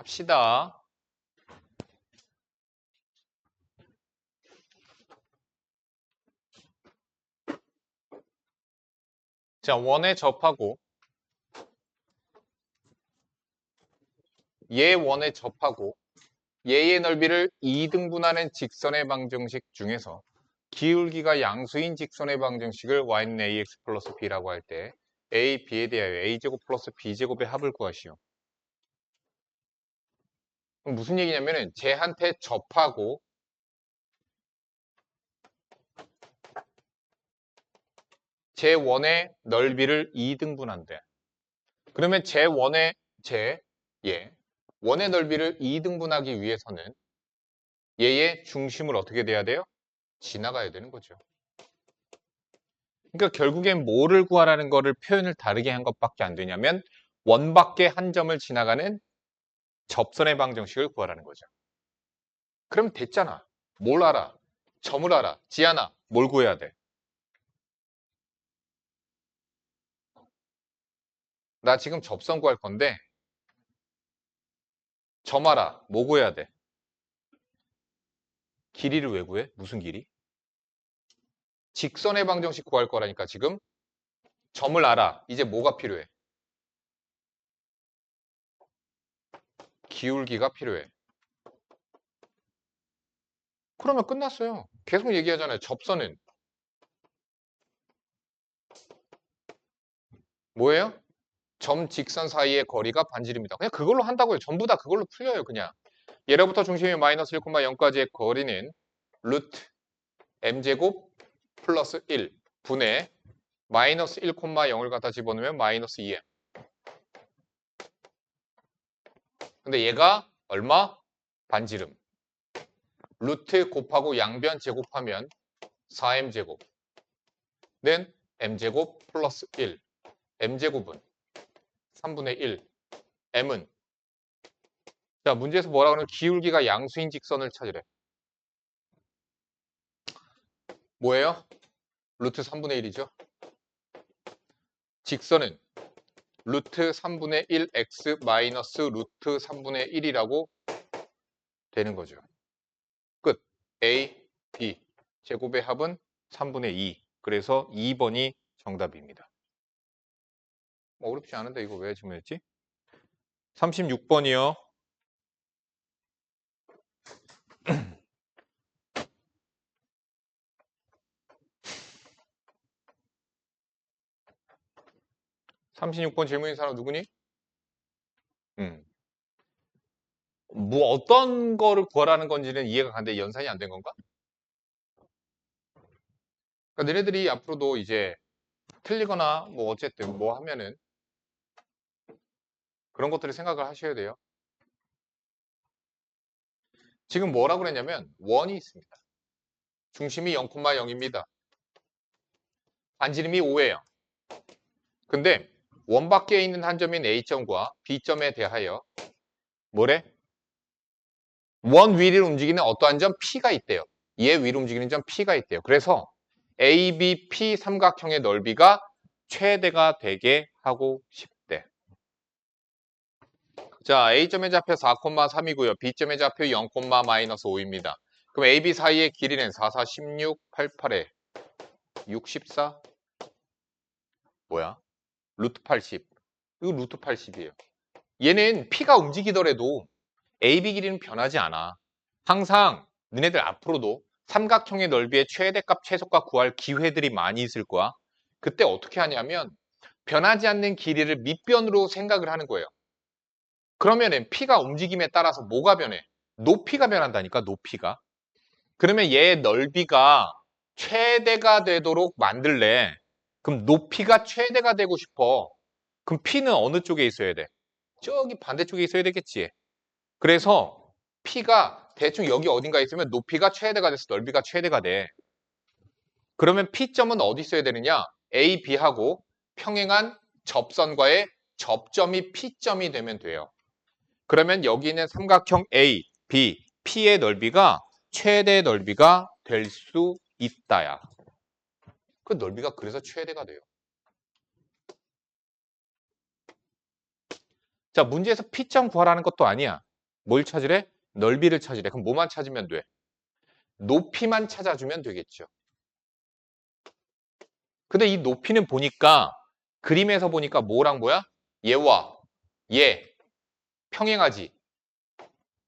합시다. 자, 원에 접하고 얘 원에 접하고 얘의 넓이를 2등분하는 직선의 방정식 중에서 기울기가 양수인 직선의 방정식을 y는 ax 플러스 b라고 할 때 a, b에 대하여 a제곱 플러스 b제곱의 합을 구하시오. 그럼 무슨 얘기냐면은 쟤한테 접하고 제 원의 넓이를 2등분한대. 그러면 제 원의 원의 넓이를 2등분하기 위해서는 얘의 중심을 어떻게 돼야 돼요? 지나가야 되는 거죠. 그러니까 결국엔 뭐를 구하라는 거를 표현을 다르게 한 것밖에 안 되냐면 원 밖에 한 점을 지나가는 접선의 방정식을 구하라는 거죠. 그럼 됐잖아. 뭘 알아? 점을 알아. 지안아, 뭘 구해야 돼? 나 지금 접선 구할 건데 점 알아. 뭐 구해야 돼? 길이를 왜 구해? 무슨 길이? 직선의 방정식 구할 거라니까 지금 점을 알아. 이제 뭐가 필요해? 기울기가 필요해. 그러면 끝났어요. 계속 얘기하잖아요. 접선은 뭐예요? 점 직선 사이의 거리가 반지름이다. 그냥 그걸로 한다고요. 전부 다 그걸로 풀려요. 그냥. 얘로부터 중심이 마이너스 1,0까지의 거리는 루트 m제곱 플러스 1 분의 마이너스 1,0을 갖다 집어넣으면 마이너스 2m. 근데 얘가 얼마? 반지름. 루트 곱하고 양변 제곱하면 4m제곱. 는 m제곱 플러스 1. m제곱은 3분의 1. m은 자 문제에서 뭐라 그러면 기울기가 양수인 직선을 찾으래. 뭐예요? 루트 3분의 1이죠. 직선은 루트 3분의 1x 마이너스 루트 3분의 1이라고 되는 거죠. 끝. A, B 제곱의 합은 3분의 2. 그래서 2번이 정답입니다. 어렵지 않은데 이거 왜 질문했지? 36번이요. 36번 질문인 사람 누구니? 뭐 어떤 거를 구하라는 건지는 이해가 가는데 연산이 안 된 건가? 그러니까 너네들이 앞으로도 이제 틀리거나 뭐 어쨌든 뭐 하면은 그런 것들을 생각을 하셔야 돼요. 지금 뭐라고 그랬냐면 원이 있습니다. 중심이 0,0입니다. 반지름이 5예요. 근데 원 밖에 있는 한 점인 A점과 B점에 대하여 뭐래? 원 위를 움직이는 어떠한 점 P가 있대요. 얘 위로 움직이는 점 P가 있대요. 그래서 ABP 삼각형의 넓이가 최대가 되게 하고 싶대. 자, A점의 좌표 4,3이고요. B점의 좌표 0,-5입니다. 그럼 AB 사이의 길이는 4, 4, 16, 88에 64? 뭐야? 루트 80. 이거 루트 80이에요. 얘는 P가 움직이더라도 AB 길이는 변하지 않아. 항상 너네들 앞으로도 삼각형의 넓이의 최대값, 최소값 구할 기회들이 많이 있을 거야. 그때 어떻게 하냐면 변하지 않는 길이를 밑변으로 생각을 하는 거예요. 그러면은 P가 움직임에 따라서 뭐가 변해? 높이가 변한다니까, 높이가. 그러면 얘의 넓이가 최대가 되도록 만들래. 그럼 높이가 최대가 되고 싶어. 그럼 P는 어느 쪽에 있어야 돼? 저기 반대쪽에 있어야 되겠지. 그래서 P가 대충 여기 어딘가에 있으면 높이가 최대가 돼서 넓이가 최대가 돼. 그러면 P점은 어디 있어야 되느냐? A, B하고 평행한 접선과의 접점이 P점이 되면 돼요. 그러면 여기 있는 삼각형 A, B, P의 넓이가 최대 넓이가 될 수 있다야. 그 넓이가 그래서 최대가 돼요. 자, 문제에서 P점 구하라는 것도 아니야. 뭘 찾으래? 넓이를 찾으래. 그럼 뭐만 찾으면 돼? 높이만 찾아주면 되겠죠. 근데 이 높이는 보니까 그림에서 보니까 뭐랑 뭐야? 얘와 얘 평행하지.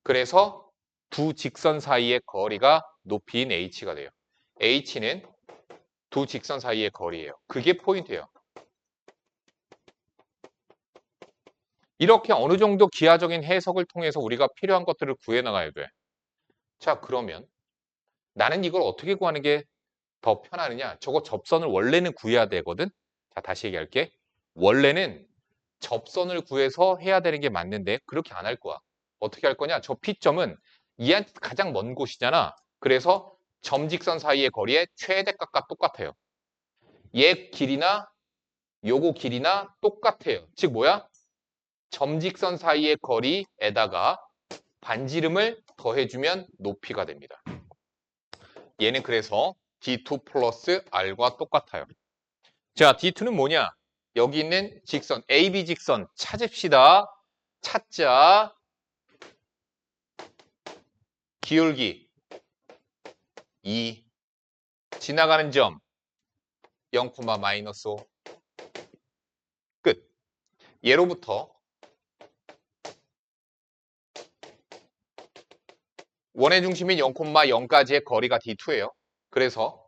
그래서 두 직선 사이의 거리가 높이인 h가 돼요. h는 두 직선 사이의 거리예요. 그게 포인트예요. 이렇게 어느 정도 기하적인 해석을 통해서 우리가 필요한 것들을 구해 나가야 돼. 자, 그러면 나는 이걸 어떻게 구하는 게 더 편하느냐? 저거 접선을 원래는 구해야 되거든? 자, 다시 얘기할게. 원래는 접선을 구해서 해야 되는 게 맞는데 그렇게 안 할 거야. 어떻게 할 거냐? 저 P점은 얘한테 가장 먼 곳이잖아. 그래서 점직선 사이의 거리의 최대값과 똑같아요. 얘 길이나 요거 길이나 똑같아요. 즉 뭐야? 점직선 사이의 거리에다가 반지름을 더해주면 높이가 됩니다. 얘는 그래서 D2 플러스 R과 똑같아요. 자, D2는 뭐냐? 여기 있는 직선, AB 직선 찾읍시다. 찾자. 기울기 2. 지나가는 점 0, 마이너스 5. 끝. 예로부터 원의 중심인 0,0까지의 거리가 D2예요. 그래서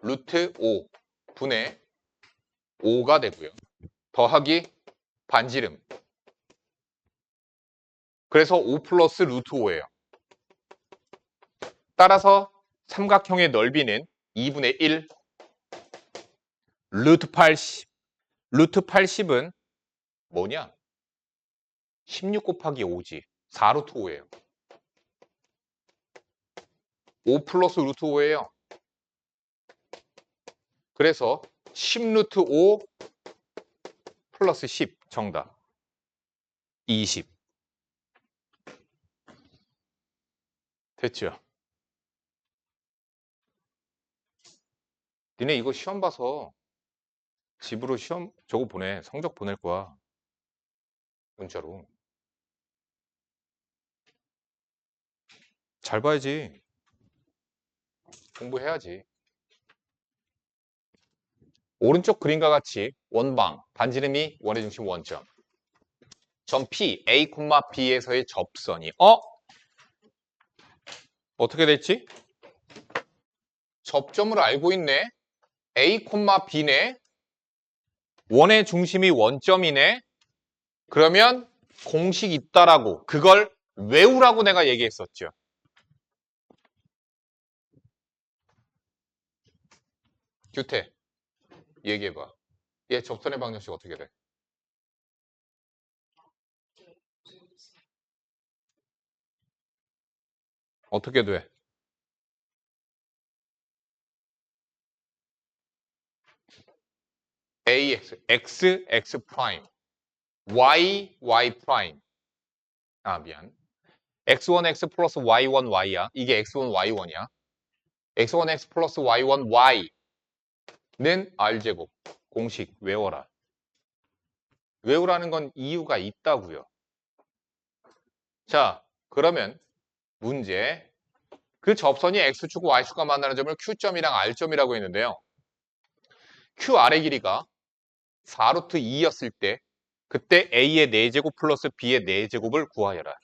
루트 5 분의 5가 되고요. 더하기 반지름. 그래서 5 플러스 루트 5예요. 따라서 삼각형의 넓이는 2분의 1 루트 80. 루트 80은 뭐냐? 16 곱하기 5지. 4 루트 5예요. 5 플러스 루트 5예요. 그래서 10 루트 5 플러스 10 정답. 20. 됐죠? 니네 이거 시험 봐서 집으로 시험 저거 보내. 성적 보낼 거야. 문자로. 잘 봐야지. 공부해야지. 오른쪽 그림과 같이 원방, 반지름이 원의 중심 원점. 점 P, A, B에서의 접선이 어떻게 됐지? 접점을 알고 있네. A, B네. 원의 중심이 원점이네. 그러면 공식 있다라고 그걸 외우라고 내가 얘기했었죠. 규태 얘기해봐. 얘 접선의 방정식 어떻게 돼? 어떻게 돼? AX, X, X 프라임, Y, Y 프라임. 아, 미안. X1, X 플러스 Y1, Y야. 이게 X1, Y1이야. X1, X 플러스 Y1, Y는 R제곱. 공식 외워라. 외우라는 건 이유가 있다고요. 자, 그러면 문제. 그 접선이 X축과 Y축과 만나는 점을 Q점이랑 R점이라고 했는데요. QR의 길이가 4루트 2였을 때 그때 A의 4제곱 플러스 B의 4제곱을 구하여라.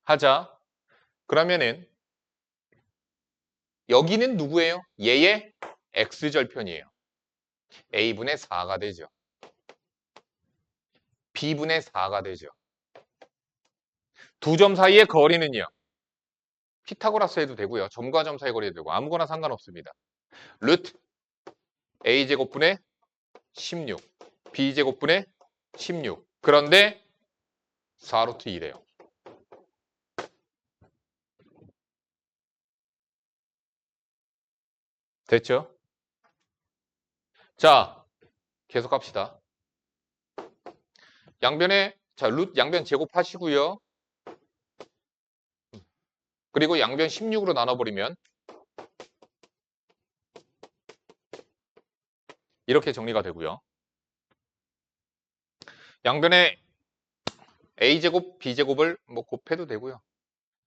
하자. 그러면은 여기는 누구예요? 얘의 X절편이에요. A분의 4가 되죠. B분의 4가 되죠. 두 점 사이의 거리는요. 피타고라스 해도 되고요. 점과 점 사이 거리 해도 되고 아무거나 상관없습니다. 루트 A제곱분의 16, B제곱분의 16. 그런데 4루트 2래요. 됐죠? 자, 계속 합시다. 양변에 양변 제곱하시고요. 그리고 양변 16으로 나눠버리면 이렇게 정리가 되고요. 양변에 a제곱, b제곱을 뭐 곱해도 되고요.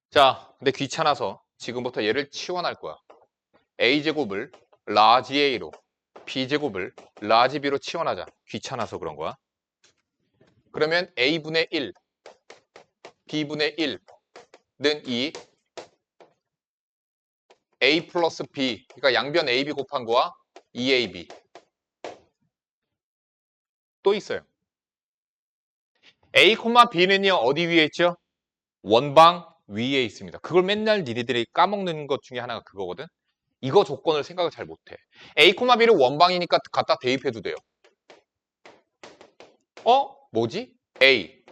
자, 근데 귀찮아서 지금부터 얘를 치환할 거야. a제곱을 라지 a로, b제곱을 라지 b로 치환하자. 귀찮아서 그런 거야. 그러면 a분의 1, b분의 1는 이 a 플러스 b, 그러니까 양변 ab 곱한 거와 2ab 또 있어요. a, b는요 어디 위에 있죠? 원방 위에 있습니다. 그걸 맨날 니네들이 까먹는 것 중에 하나가 그거거든. 이거 조건을 생각을 잘 못해. a, b를 원방이니까 갖다 대입해도 돼요. 뭐지? a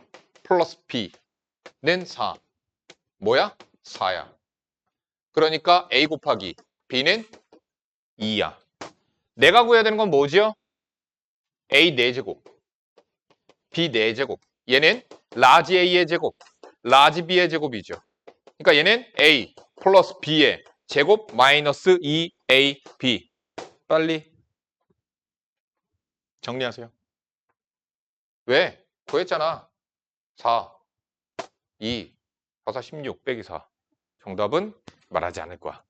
플러스 b는 4. 뭐야? 4야. 그러니까 a 곱하기 b는 2야. 내가 구해야 되는 건 뭐죠? a 4제곱, b 4제곱. 얘는 라지 a의 제곱, 라지 b의 제곱이죠. 그러니까 얘는 a 플러스 b의 제곱 마이너스 2ab. 빨리 정리하세요. 왜? 구했잖아. 4, 2, 4, 4, 16 빼기 4. 정답은 말하지 않을 거야.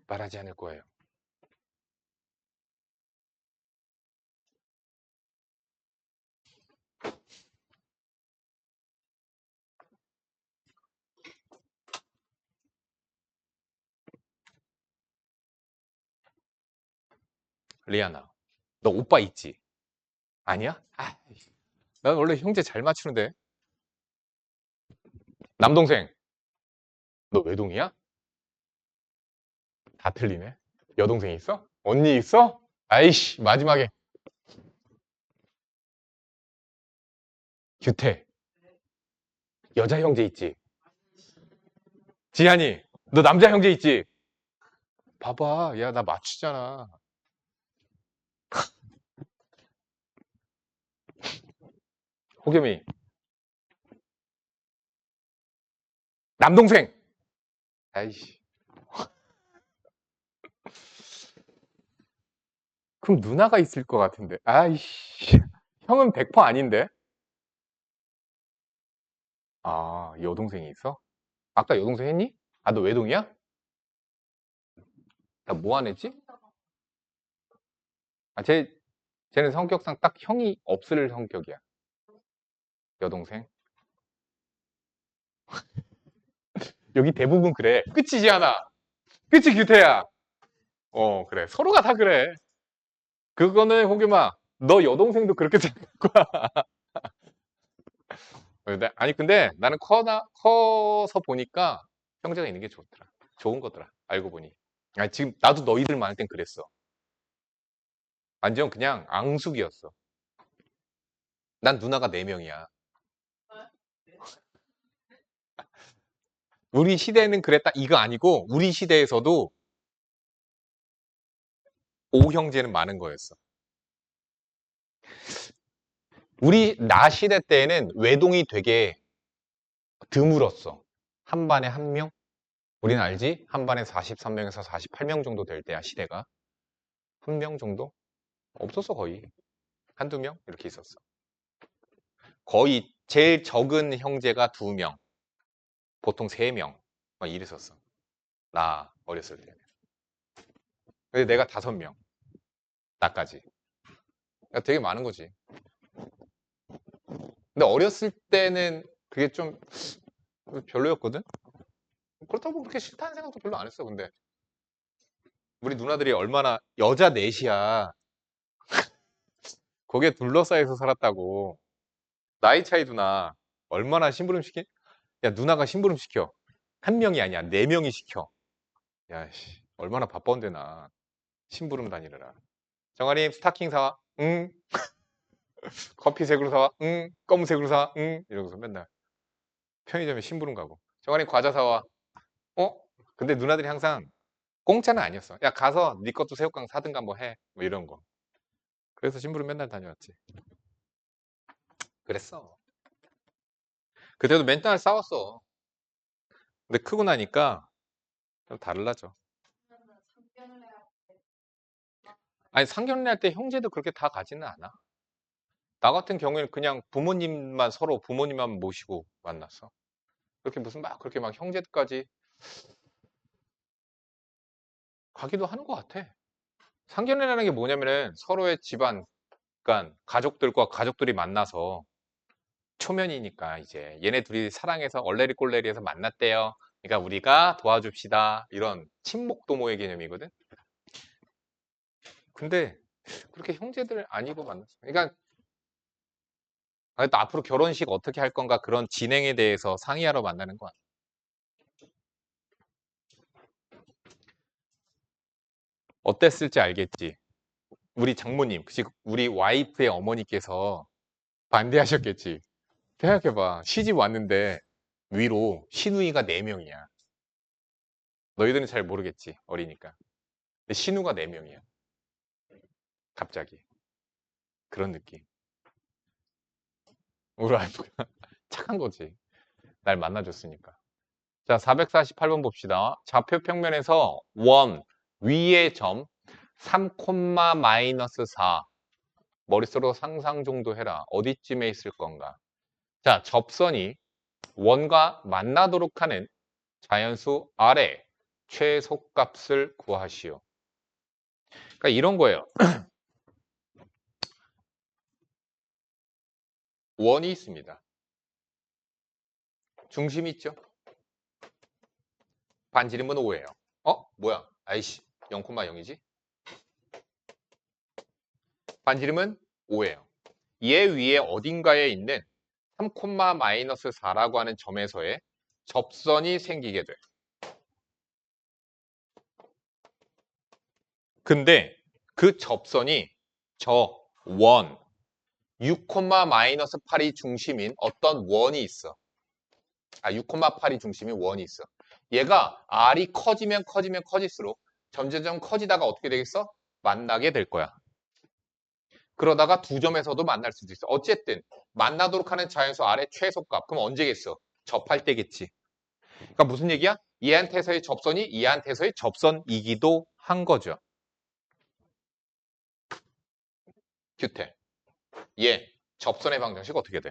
말하지 않을 거예요. 리아나, 너 오빠 있지? 아니야? 난 원래 형제 잘 맞추는데. 남동생, 너 외동이야? 다 틀리네. 여동생 있어? 언니 있어? 아이씨, 마지막에 규태, 여자 형제 있지? 지한이, 너 남자 형제 있지? 봐봐, 야, 나 맞추잖아. 호겸이, 남동생. 아이씨. 그럼 누나가 있을 것 같은데. 아이씨. 형은 100% 아닌데? 아, 여동생이 있어? 아까 여동생 했니? 아, 너 외동이야? 나 뭐 안 했지? 아, 쟤는 성격상 딱 형이 없을 성격이야. 여동생. 여기 대부분 그래. 끝이지, 하나. 끝이 규태야. 그래. 서로가 다 그래. 그거는 호겸아, 너 여동생도 그렇게 생각할 거야. 아니, 근데 나는 커서 보니까 형제가 있는 게 좋더라. 좋은 거더라. 알고 보니. 아니, 지금 나도 너희들 많을 땐 그랬어. 완전 그냥 앙숙이었어. 난 누나가 4명이야. 우리 시대는 그랬다. 이거 아니고, 우리 시대에서도 5형제는 많은 거였어. 나 시대 때는 외동이 되게 드물었어. 한 반에 한 명? 우린 알지? 한 반에 43명에서 48명 정도 될 때야, 시대가. 한 명 정도? 없었어, 거의. 한두 명? 이렇게 있었어. 거의 제일 적은 형제가 2명, 보통 3명. 막 이랬었어. 나 어렸을 때는. 근데 내가 5명. 나까지. 그러니까 되게 많은 거지. 근데 어렸을 때는 그게 좀 별로였거든? 그렇다고 그렇게 싫다는 생각도 별로 안 했어, 근데. 우리 누나들이 얼마나 여자 넷이야. 거기에 둘러싸여서 살았다고. 나이 차이도 나. 얼마나 심부름 시키? 야, 누나가 심부름 시켜. 한 명이 아니야. 4명이 시켜. 야, 씨. 얼마나 바쁜데, 나. 심부름 다니느라. 정아님, 스타킹 사와. 응. 커피색으로 사와. 응. 검은색으로 사와. 응. 이러고서 맨날 편의점에 심부름 가고. 정아님, 과자 사와. 어? 근데 누나들이 항상 공짜는 아니었어. 야, 가서 네 것도 새우깡 사든가 뭐 해. 뭐 이런 거. 그래서 심부름 맨날 다녀왔지. 그랬어. 그때도 맨날 싸웠어. 근데 크고 나니까 좀 다르죠. 아니, 상견례 할 때 형제도 그렇게 다 가지는 않아. 나 같은 경우에는 그냥 부모님만 서로 부모님만 모시고 만났어. 그렇게 무슨 막 그렇게 막 형제까지 가기도 하는 것 같아. 상견례라는 게 뭐냐면은 서로의 집안, 그러니까 가족들과 가족들이 만나서 초면이니까 이제 얘네 둘이 사랑해서 얼레리 꼴레리해서 만났대요. 그러니까 우리가 도와줍시다. 이런 친목 도모의 개념이거든. 근데 그렇게 형제들 아니고 만났어. 그러니까 또 앞으로 결혼식 어떻게 할 건가 그런 진행에 대해서 상의하러 만나는 거야. 어땠을지 알겠지. 우리 장모님, 즉 우리 와이프의 어머니께서 반대하셨겠지. 생각해봐. 시집 왔는데 위로 시누이가 4명이야. 너희들은 잘 모르겠지. 어리니까. 근데 신우가 4명이야. 갑자기. 그런 느낌. 우리 와이프가 착한 거지. 날 만나줬으니까. 자, 448번 봅시다. 좌표 평면에서 원 위의 점 3, 마이너스 4. 머릿속으로 상상 정도 해라. 어디쯤에 있을 건가? 자, 접선이 원과 만나도록 하는 자연수 아래 최소값을 구하시오. 그러니까 이런 거예요. 원이 있습니다. 중심이 있죠. 반지름은 5예요. 뭐야? 아이씨, 0,0이지? 반지름은 5예요. 얘 위에 어딘가에 있는 3, 마이너스 4라고 하는 점에서의 접선이 생기게 돼. 근데 그 접선이 저 원, 6, 마이너스 8이 중심인 어떤 원이 있어. 6,8이 중심인 원이 있어. 얘가 R이 커지면 커질수록 점점 커지다가 어떻게 되겠어? 만나게 될 거야. 그러다가 두 점에서도 만날 수도 있어. 어쨌든 만나도록 하는 자연수 R의 최소값. 그럼 언제겠어? 접할 때겠지. 그러니까 무슨 얘기야? 얘한테서의 접선이 얘한테서의 접선이기도 한 거죠. 규태. 얘 접선의 방정식 어떻게 돼?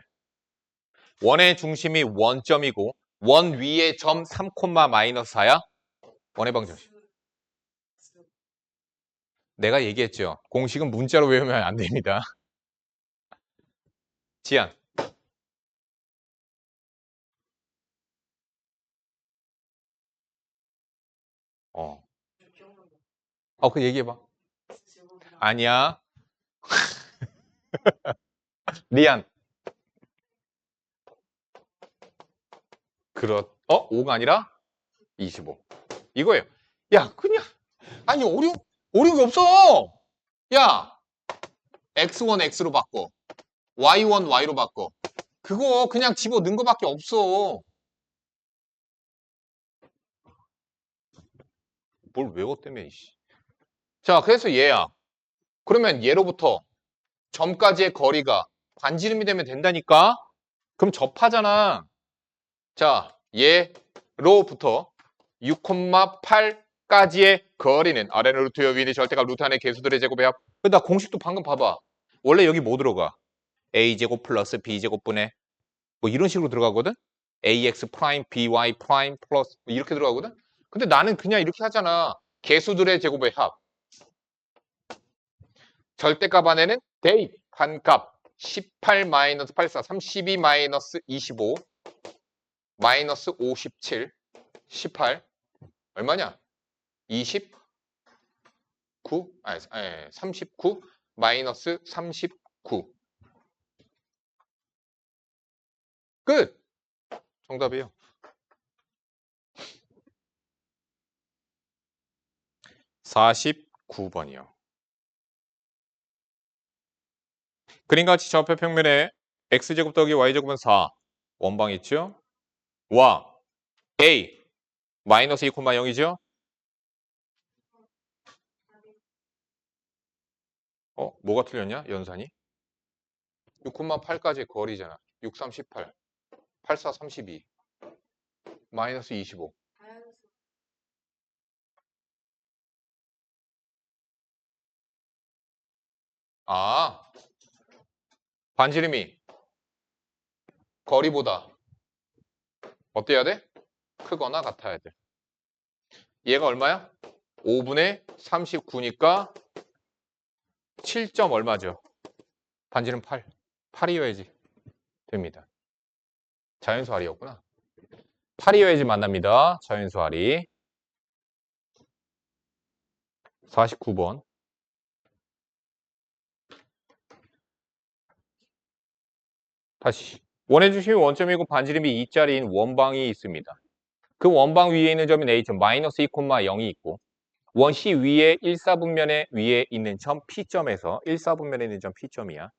원의 중심이 원점이고 원 위에 점 3, 마이너스 4야? 원의 방정식. 내가 얘기했죠. 공식은 문자로 외우면 안 됩니다. 지안. 어. 그 얘기해봐. 아니야. 리안. 5가 아니라 25. 이거예요. 야, 그냥, 아니, 어려운 게 없어. 야, X1 X로 바꿔. Y1 Y로 바꿔. 그거 그냥 집어 넣은 거밖에 없어. 뭘 외웠다며, 이씨. 자, 그래서 얘야. 그러면 얘로부터 점까지의 거리가 반지름이 되면 된다니까? 그럼 접하잖아. 자, 얘로부터 6,8까지의 거리는 아래는 루트여 위는 절대값 루트 안의 개수들의 제곱의 합. 나 공식도 방금 봐봐. 원래 여기 뭐 들어가? a제곱 플러스 b제곱분의 뭐 이런 식으로 들어가거든? ax 프라임 by 프라임 플러스 뭐 이렇게 들어가거든? 근데 나는 그냥 이렇게 하잖아. 개수들의 제곱의 합. 절대값 안에는 대입한 값 18 마이너스 84, 32 마이너스 25 마이너스 57, 18 얼마냐? 29? 아니 39 마이너스 39 끝! 정답이에요. 49번이요. 그림같이 좌표 평면에 x제곱 더하기 y제곱은 4 원방 있죠? 와 a 마이너스 2,0이죠? 뭐가 틀렸냐? 연산이? 6,8까지 거리잖아. 6, 3, 18 8, 4, 32 마이너스 25 아 반지름이 거리보다 어때야 돼? 크거나 같아야 돼. 얘가 얼마야? 5분의 39니까 7점 얼마죠? 반지름 8. 8이어야지 됩니다. 자연수 R이었구나. 8이어야지 만납니다. 자연수 R이. 49번. 다시. 원의 중심이 원점이고 반지름이 2짜리인 원방이 있습니다. 그 원방 위에 있는 점인 A점 마이너스 2,0이 있고 원 C 위에 1사분면에 위에 있는 점 P점에서 1사분면에 있는 점 P점이야.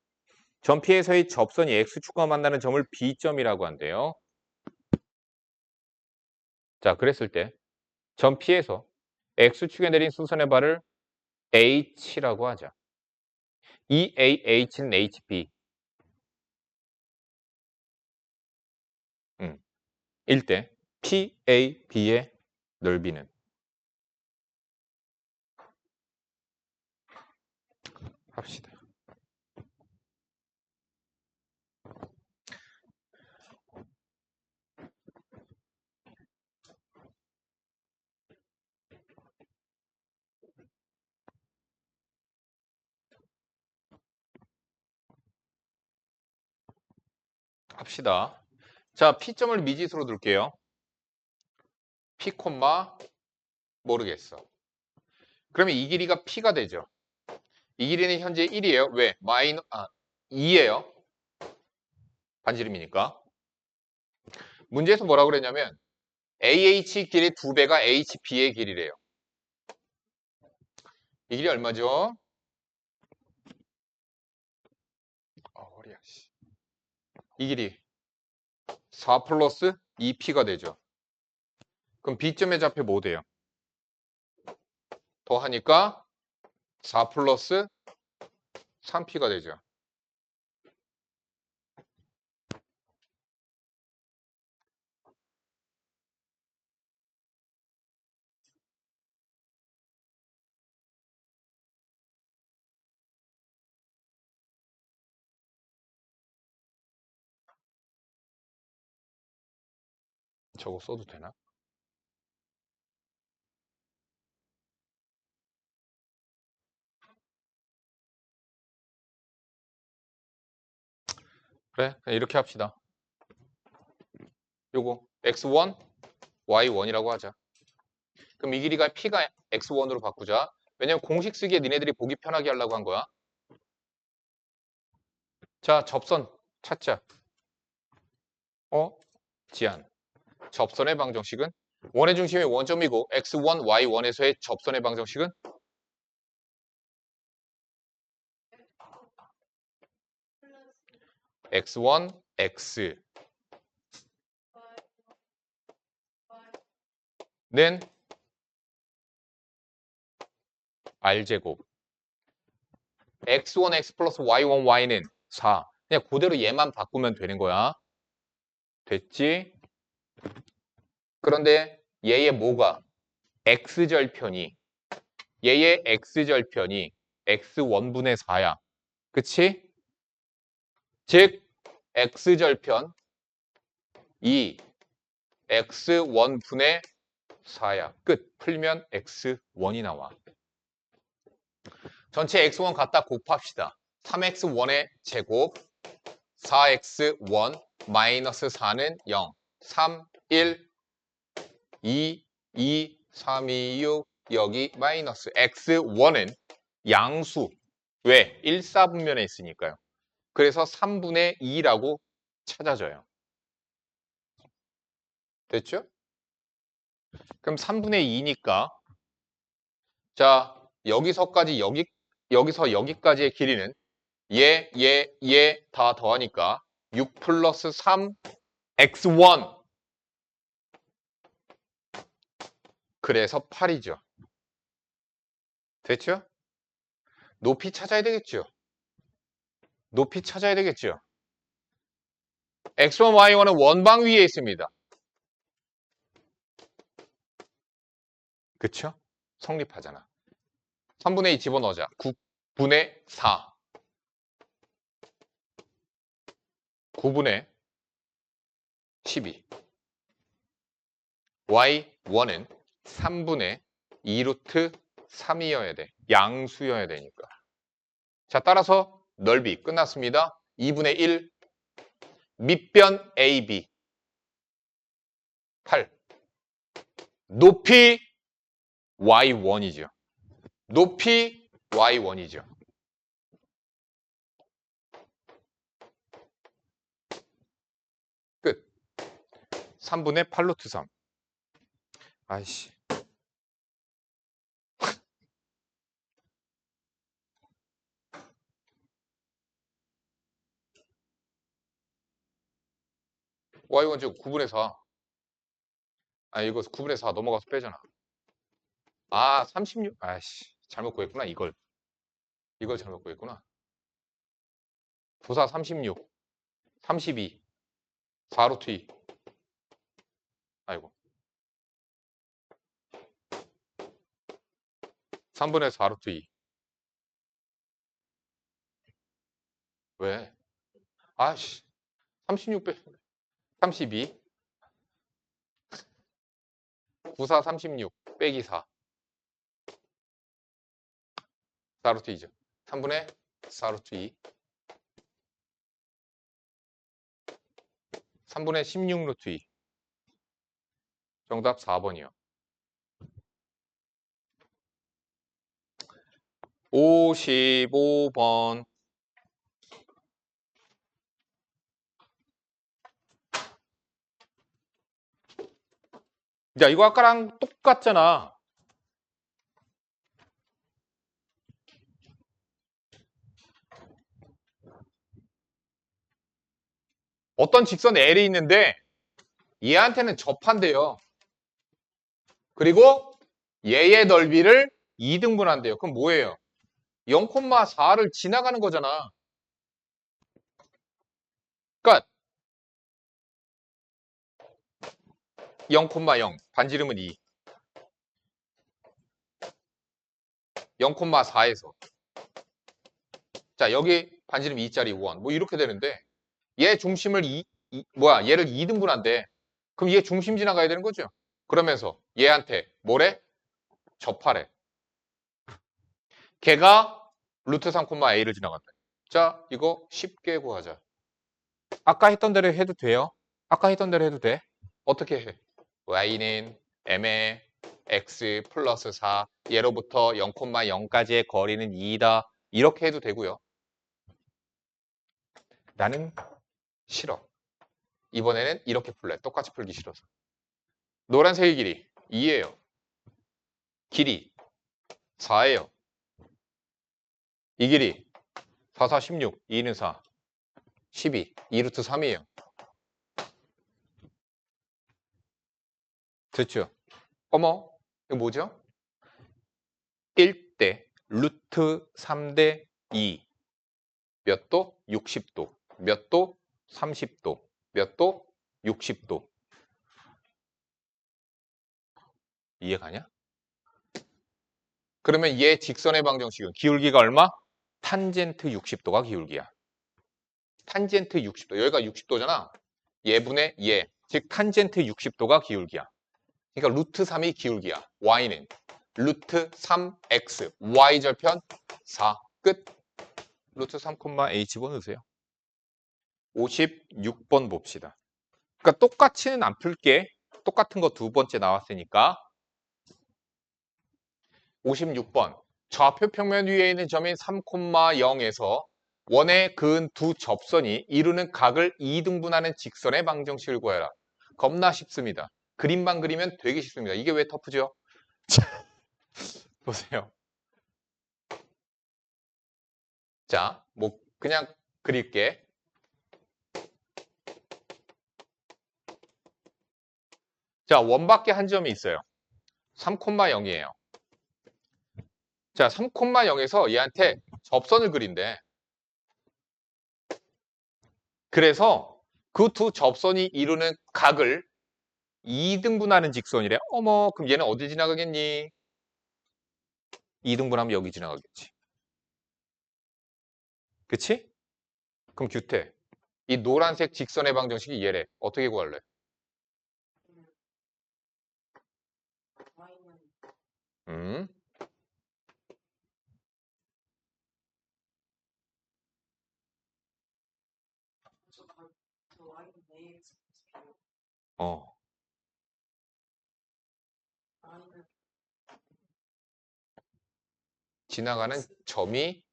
점 P에서의 접선이 X축과 만나는 점을 B점이라고 한대요. 자, 그랬을 때 점 P에서 X축에 내린 수선의 발을 H라고 하자. 이 AH는 HB. 일 때 PAB의 넓이는 합시다. 합시다. 자, P점을 미지수로 둘게요. P, 모르겠어. 그러면 이 길이가 P가 되죠. 이 길이는 현재 1이에요. 왜? 2예요. 반지름이니까. 문제에서 뭐라고 그랬냐면 AH 길이 2배가 HB의 길이래요. 이 길이 얼마죠? 허리야. 이 길이 4 플러스 2P가 되죠. 그럼 B점의 좌표 뭐 돼요? 더하니까 4 플러스 3P가 되죠. 저거 써도 되나? 그래, 그냥 이렇게 합시다. 요거 x1, y1이라고 하자. 그럼 이 길이가 P가 x1으로 바꾸자. 왜냐면 공식 쓰기에 니네들이 보기 편하게 하려고 한 거야. 자, 접선 찾자. 지안. 접선의 방정식은 원의 중심이 원점이고 x1, y1에서의 접선의 방정식은 x1, x는 r제곱 x1, x 플러스 y1, y는 4. 그냥 그대로 얘만 바꾸면 되는 거야. 됐지? 그런데 얘의 뭐가? x절편이 얘의 x절편이 x1분의 4야. 그치? 즉 x절편 2 x1분의 4야. 끝. 풀면 x1이 나와. 전체 x1 갖다 곱합시다. 3x1의 제곱 4x1 마이너스 4는 0 3, 1, 2, 2, 3, 2, 6 여기 마이너스 x1은 양수. 왜? 1, 4분면에 있으니까요. 그래서 3분의 2라고 찾아져요. 됐죠? 그럼 3분의 2니까 자 여기서까지 여기서 여기까지의 길이는 얘 다 더하니까 6 플러스 3 x1 그래서 8이죠. 됐죠? 높이 찾아야 되겠죠? 높이 찾아야 되겠죠? x1, y1은 원방 위에 있습니다. 그쵸? 성립하잖아. 3분의 2 집어넣자. 9분의 4. 9분의 12. y1은 3분의 2루트 3이어야 돼. 양수여야 되니까. 자, 따라서 넓이 끝났습니다. 2분의 1 밑변 AB 8. 높이 y1이죠. 높이 y1이죠. 끝. 3분의 8루트 3. 아이씨. y1 지금 9분의 4. 아, 이거 9분의 4 넘어가서 빼잖아. 아, 36. 아이씨. 잘못 구했구나, 이걸. 이걸 잘못 구했구나. 9사 36. 32. 4루트 2. 아이고. 3분의 4루트 2. 왜? 아씨. 36 빼. 32. 94, 36 빼기 4. 4루트 2죠. 3분의 4루트 2. 3분의 16루트 2. 정답 4번이요. 55번. 야, 이거 아까랑 똑같잖아. 어떤 직선 L이 있는데 얘한테는 접한대요. 그리고 얘의 넓이를 2등분한대요. 그럼 뭐예요? 0,4를 지나가는 거잖아. 그러니까 0,0 반지름은 2. 0,4에서 자, 여기 반지름 2짜리 5원. 뭐 이렇게 되는데 얘 중심을 얘를 2등분한대. 그럼 얘 중심 지나가야 되는 거죠. 그러면서 얘한테 뭐래? 접하래. 걔가 루트 3,a를 지나간다. 자, 이거 쉽게 구하자. 아까 했던 대로 해도 돼요? 아까 했던 대로 해도 돼? 어떻게 해? y는 m의 x 플러스 4 얘로부터 0,0까지의 거리는 2다. 이렇게 해도 되고요. 나는 싫어. 이번에는 이렇게 풀래. 똑같이 풀기 싫어서. 노란색의 길이 2예요. 길이 4예요. 이 길이 4, 4, 16, 2는 4, 12, 2루트 3이에요. 됐죠? 어머, 이거 뭐죠? 1대 루트 3대 2. 몇 도? 60도. 몇 도? 30도. 몇 도? 60도. 이해가냐? 그러면 얘 직선의 방정식은 기울기가 얼마? 탄젠트 60도가 기울기야. 탄젠트 60도. 여기가 60도잖아. 얘분의 얘. 즉 탄젠트 60도가 기울기야. 그러니까 루트 3이 기울기야. y는 루트 3x. y절편 4. 끝. 루트 3,a 집어넣으세요. 56번 봅시다. 그러니까 똑같이는 안 풀게. 똑같은 거 두 번째 나왔으니까. 56번. 좌표 평면 위에 있는 점인 3,0에서 원에 그은 두 접선이 이루는 각을 2등분하는 직선의 방정식을 구해라. 겁나 쉽습니다. 그림만 그리면 되게 쉽습니다. 이게 왜 터프죠? 보세요. 자, 뭐 그냥 그릴게. 자, 원밖에 한 점이 있어요. 3,0이에요. 자, 3,0에서 얘한테 접선을 그린대. 그래서 그 두 접선이 이루는 각을 2등분하는 직선이래. 어머, 그럼 얘는 어디 지나가겠니? 2등분하면 여기 지나가겠지. 그치? 그럼 규태. 이 노란색 직선의 방정식이 얘래. 어떻게 구할래? 음? 어. 지나가는 점이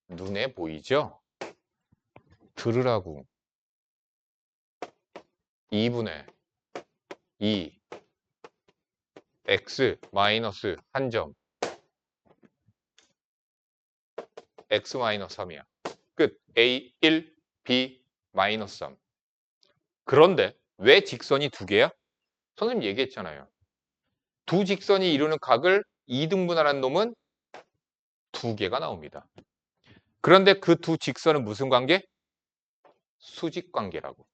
눈에 보이죠? 들으라고. 2분의 2 x 마이너스 한 점 x 마이너스 3이야. 끝. a 1 b 마이너스 3. 그런데 왜 직선이 두 개야? 선생님 얘기했잖아요. 두 직선이 이루는 각을 2등분하는 놈은 두 개가 나옵니다. 그런데 그 두 직선은 무슨 관계? 수직 관계라고.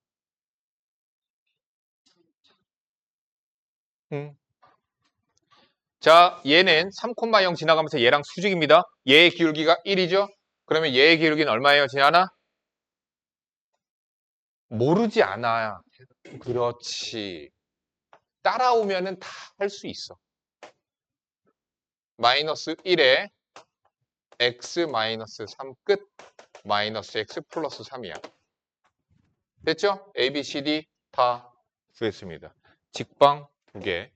자, 얘는 3,0 지나가면서 얘랑 수직입니다. 얘의 기울기가 1이죠? 그러면 얘의 기울기는 얼마예요, 지하나? 모르지 않아. 그렇지. 따라오면은 다 할 수 있어. 마이너스 1에 x 마이너스 3 끝 마이너스 x 플러스 3이야. 됐죠? A, B, C, D 다 구했습니다. 직방 두 개.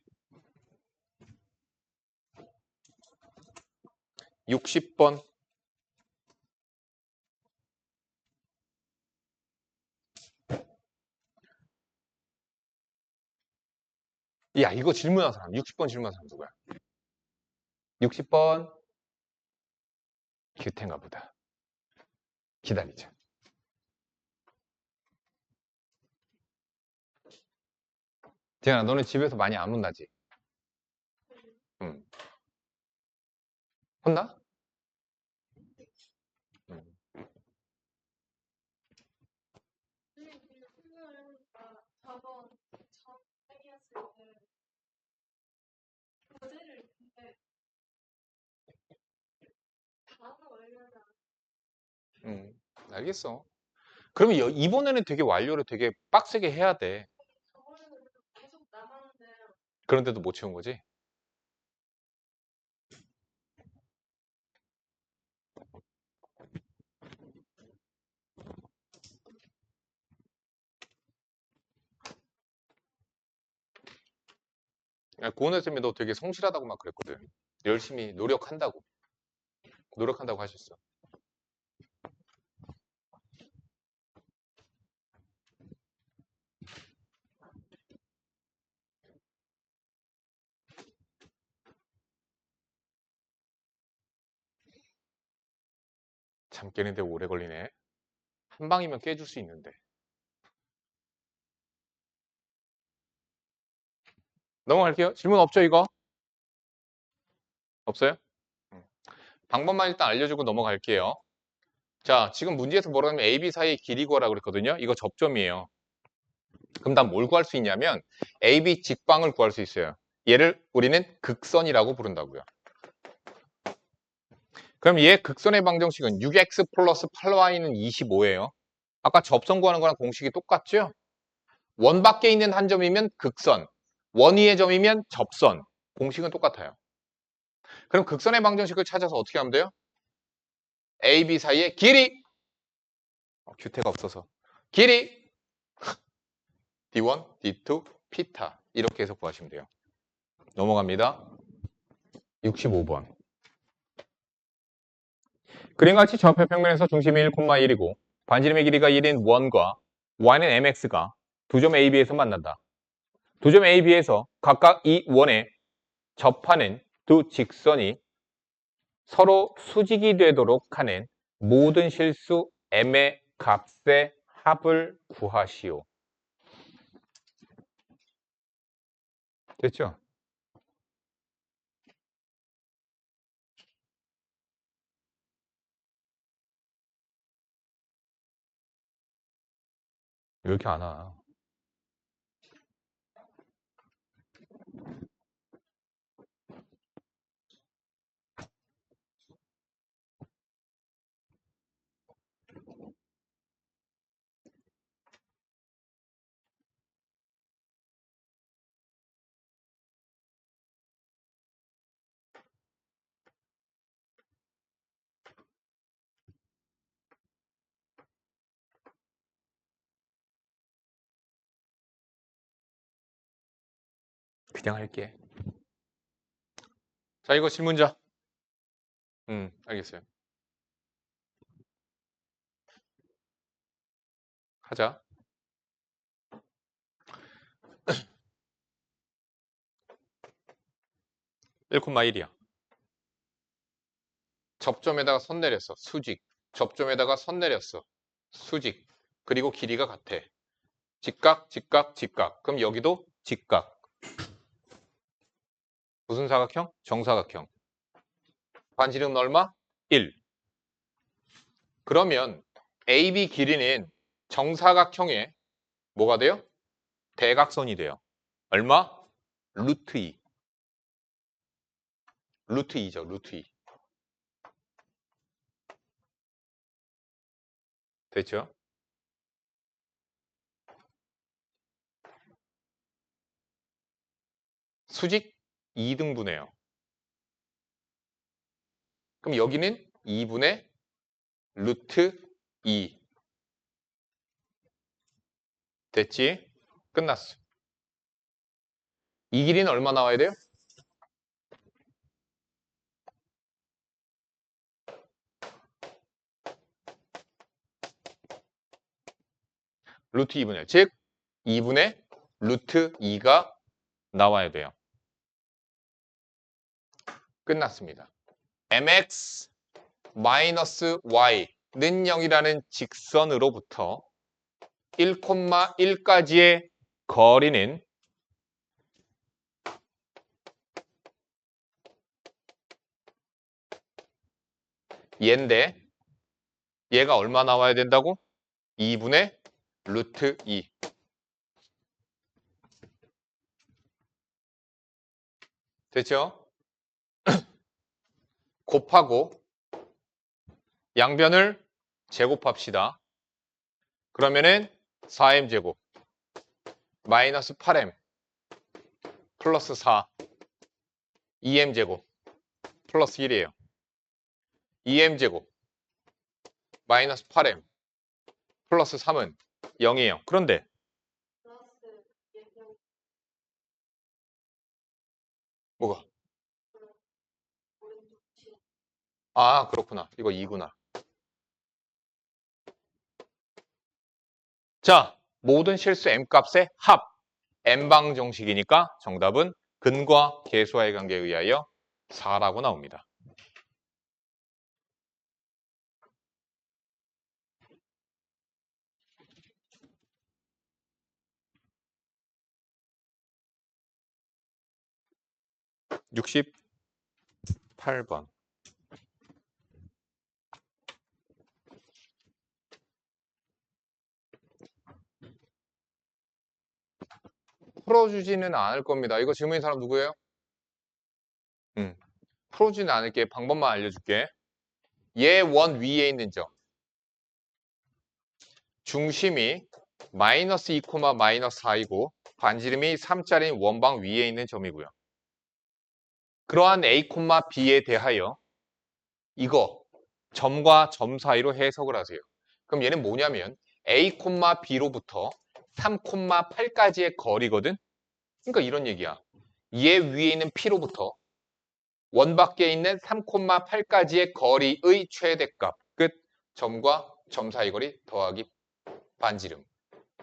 60번. 야, 이거 질문한 사람. 60번 질문한 사람 누구야? 60번 규태인가 보다. 기다리자. 재현아, 너네 집에서 많이 안 혼나지? 응. 혼나? 응. 응. 알겠어. 그러면 이번에는 되게 완료를 되게 빡세게 해야 돼. 그런데도 못 채운 거지? 고은혜 쌤이 너 되게 성실하다고 막 그랬거든. 열심히 노력한다고 하셨어. 잠 깨는데 오래 걸리네. 한 방이면 깨줄 수 있는데. 넘어갈게요. 질문 없죠, 이거? 없어요? 음. 방법만 일단 알려주고 넘어갈게요. 자, 지금 문제에서 뭐라 하면 AB 사이의 길이 구하라고 그랬거든요. 이거 접점이에요. 그럼 난 뭘 구할 수 있냐면 AB 직방을 구할 수 있어요. 얘를 우리는 극선이라고 부른다고요. 그럼 얘 극선의 방정식은 6x 플러스 8y는 25예요. 아까 접선 구하는 거랑 공식이 똑같죠? 원 밖에 있는 한 점이면 극선, 원위의 점이면 접선. 공식은 똑같아요. 그럼 극선의 방정식을 찾아서 어떻게 하면 돼요? A, B 사이의 길이 규태가 없어서 길이 D1, D2, 피타 이렇게 해서 구하시면 돼요. 넘어갑니다. 65번. 그림같이 좌표 평면에서 중심이 1,1이고 반지름의 길이가 1인 원과 y는 mx가 두 점 AB에서 만난다. 두 점 AB에서 각각 이 원에 접하는 두 직선이 서로 수직이 되도록 하는 모든 실수 m의 값의 합을 구하시오. 됐죠? 왜 이렇게 안 와? 그냥 할게. 자, 이거 질문자. 알겠어요. 하자. 1,1이야. 접점에다가 선 내렸어. 수직. 접점에다가 선 내렸어. 수직. 그리고 길이가 같아. 직각, 직각, 직각. 그럼 여기도 직각. 무슨 사각형? 정사각형. 반지름은 얼마? 1. 그러면 AB 길이는 정사각형의 뭐가 돼요? 대각선이 돼요. 얼마? 루트 2. 루트 2죠. 루트 2. 됐죠? 수직 2등분해요. 그럼 여기는 2분의 루트 2. 됐지? 끝났어. 이 길이는 얼마 나와야 돼요? 루트 2분의 1. 즉 2분의 루트 2가 나와야 돼요. 끝났습니다. mx 마이너스 y는 0이라는 직선으로부터 1,1까지의 거리는 얘인데 얘가 얼마 나와야 된다고? 2분의 루트 2. 됐죠? 곱하고 양변을 제곱합시다. 그러면은 4m제곱 마이너스 8m 플러스 4 2m제곱 플러스 1이에요. 2m제곱 마이너스 8m 플러스 3은 0이에요. 그런데 뭐가? 아, 그렇구나. 이거 2구나. 자, 모든 실수 m값의 합 n방 정식이니까 정답은 근과 계수와의 관계에 의하여 4라고 나옵니다. (68번) 풀어주지는 않을 겁니다. 이거 질문인 사람 누구예요? 풀어주지는 않을게. 방법만 알려줄게. 얘 원 위에 있는 점. 중심이 마이너스 2, 마이너스 4이고 반지름이 3짜리인 원방 위에 있는 점이고요. 그러한 A, B에 대하여 이거 점과 점 사이로 해석을 하세요. 그럼 얘는 뭐냐면 A, B로부터 3, 8까지의 거리거든. 그러니까 이런 얘기야. 얘 위에 있는 P로부터 원 밖에 있는 3, 8까지의 거리의 최대값. 끝. 점과 점 사이 거리 더하기 반지름.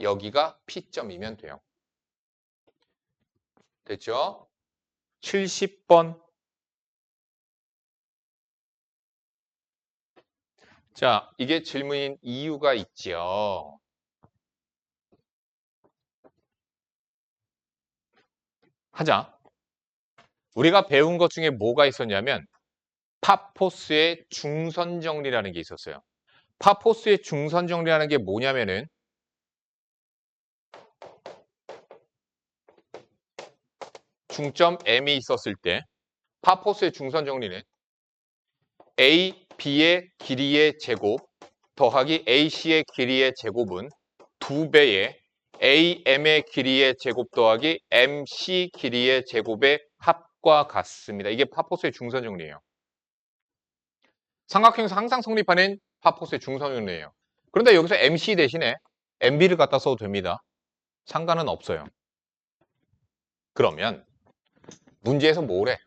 여기가 P점이면 돼요. 됐죠? 70번. 자, 이게 질문인 이유가 있죠. 하자. 우리가 배운 것 중에 뭐가 있었냐면 파포스의 중선 정리라는 게 있었어요. 파포스의 중선 정리라는 게 뭐냐면은 중점 M이 있었을 때 파포스의 중선 정리는 A, B의 길이의 제곱 더하기 AC의 길이의 제곱은 2배의 AM의 길이의 제곱 더하기 MC 길이의 제곱의 합과 같습니다. 이게 파포스의 중선 정리예요. 삼각형에서 항상 성립하는 파포스의 중선 정리예요. 그런데 여기서 MC 대신에 MB를 갖다 써도 됩니다. 상관은 없어요. 그러면 문제에서 뭐래?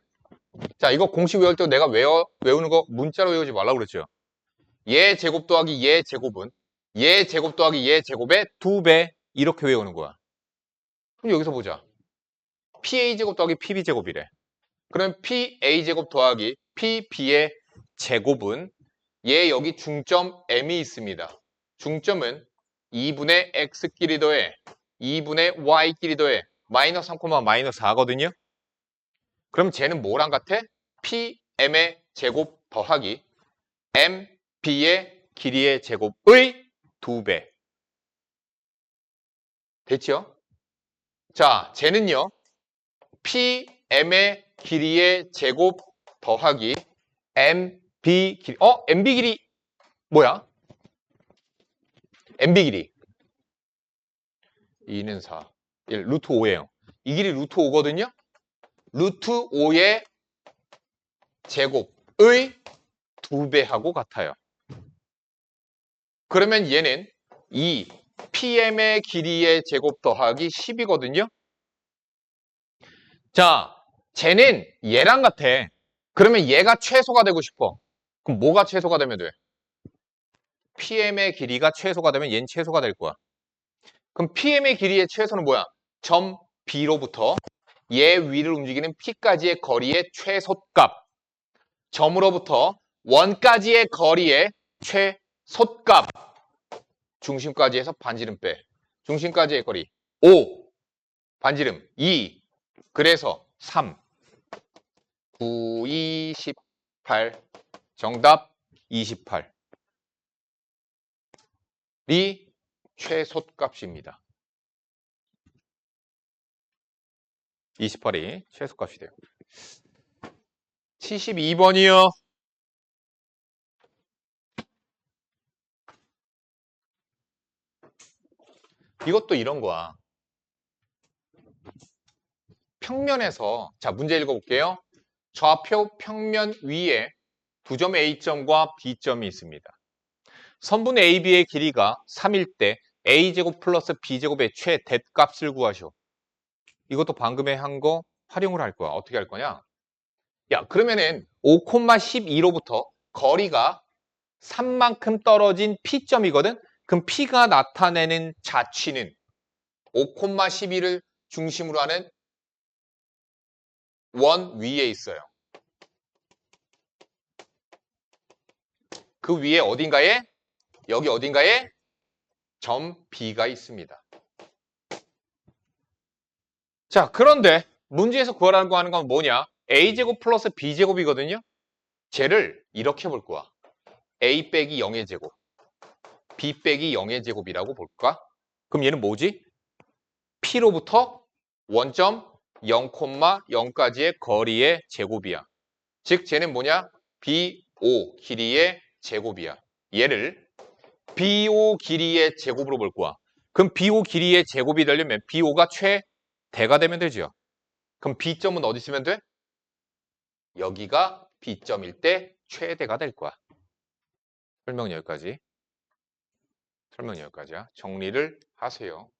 자, 이거 공식 외울 때 내가 외우는 거 문자로 외우지 말라고 그랬죠. 얘 제곱 더하기 얘 제곱은 얘 제곱 더하기 얘 제곱의 2배 이렇게 외우는 거야. 그럼 여기서 보자. PA 제곱 더하기 PB 제곱이래. 그럼 PA 제곱 더하기 PB의 제곱은 얘 여기 중점 M이 있습니다. 중점은 2분의 X끼리 더해 2분의 Y끼리 더해 마이너스 3, 마이너스 4거든요. 그럼 쟤는 뭐랑 같아? PM의 제곱 더하기 MB의 길이의 제곱의 2배. 됐죠? 자, 쟤는요. PM의 길이의 제곱 더하기 MB 길이. MB 길이 뭐야? MB 길이 2는 4, 1, 루트 5예요. 이 길이 루트 5거든요. 루트 5의 제곱의 2배하고 같아요. 그러면 얘는 이 PM의 길이의 제곱 더하기 10이거든요. 자, 쟤는 얘랑 같아. 그러면 얘가 최소가 되고 싶어. 그럼 뭐가 최소가 되면 돼? PM의 길이가 최소가 되면 얘는 최소가 될 거야. 그럼 PM의 길이의 최소는 뭐야? 점 B로부터 얘 위를 움직이는 P까지의 거리의 최소값. 점으로부터 원까지의 거리의 최소값. 중심까지 해서 반지름 빼. 중심까지의 거리 5. 반지름 2. 그래서 3. 9, 28. 정답 28. 이 최소값입니다. 28이 최소값이 돼요. 72번이요. 이것도 이런 거야. 평면에서 자 문제 읽어볼게요. 좌표 평면 위에 두 점 A점과 B점이 있습니다. 선분 AB의 길이가 3일 때 A제곱 플러스 B제곱의 최대값을 구하시오. 이것도 방금에 한 거 활용을 할 거야. 어떻게 할 거냐? 야, 그러면은 5,12로부터 거리가 3만큼 떨어진 P점이거든? 그럼 P가 나타내는 자취는 5,12를 중심으로 하는 원 위에 있어요. 그 위에 어딘가에 여기 어딘가에 점 B가 있습니다. 자, 그런데 문제에서 구하라는 거 하는 건 뭐냐? A제곱 플러스 B제곱이거든요. 쟤를 이렇게 볼 거야. A 빼기 0의 제곱, B 빼기 0의 제곱이라고 볼까? 그럼 얘는 뭐지? P로부터 원점 0,0까지의 거리의 제곱이야. 즉 쟤는 뭐냐? BO 길이의 제곱이야. 얘를 BO 길이의 제곱으로 볼 거야. 그럼 BO 길이의 제곱이 되려면 BO가 최대가 되면 되죠. 그럼 B점은 어디 있으면 돼? 여기가 B점일 때 최대가 될 거야. 설명 여기까지. 설명 여기까지야. 정리를 하세요.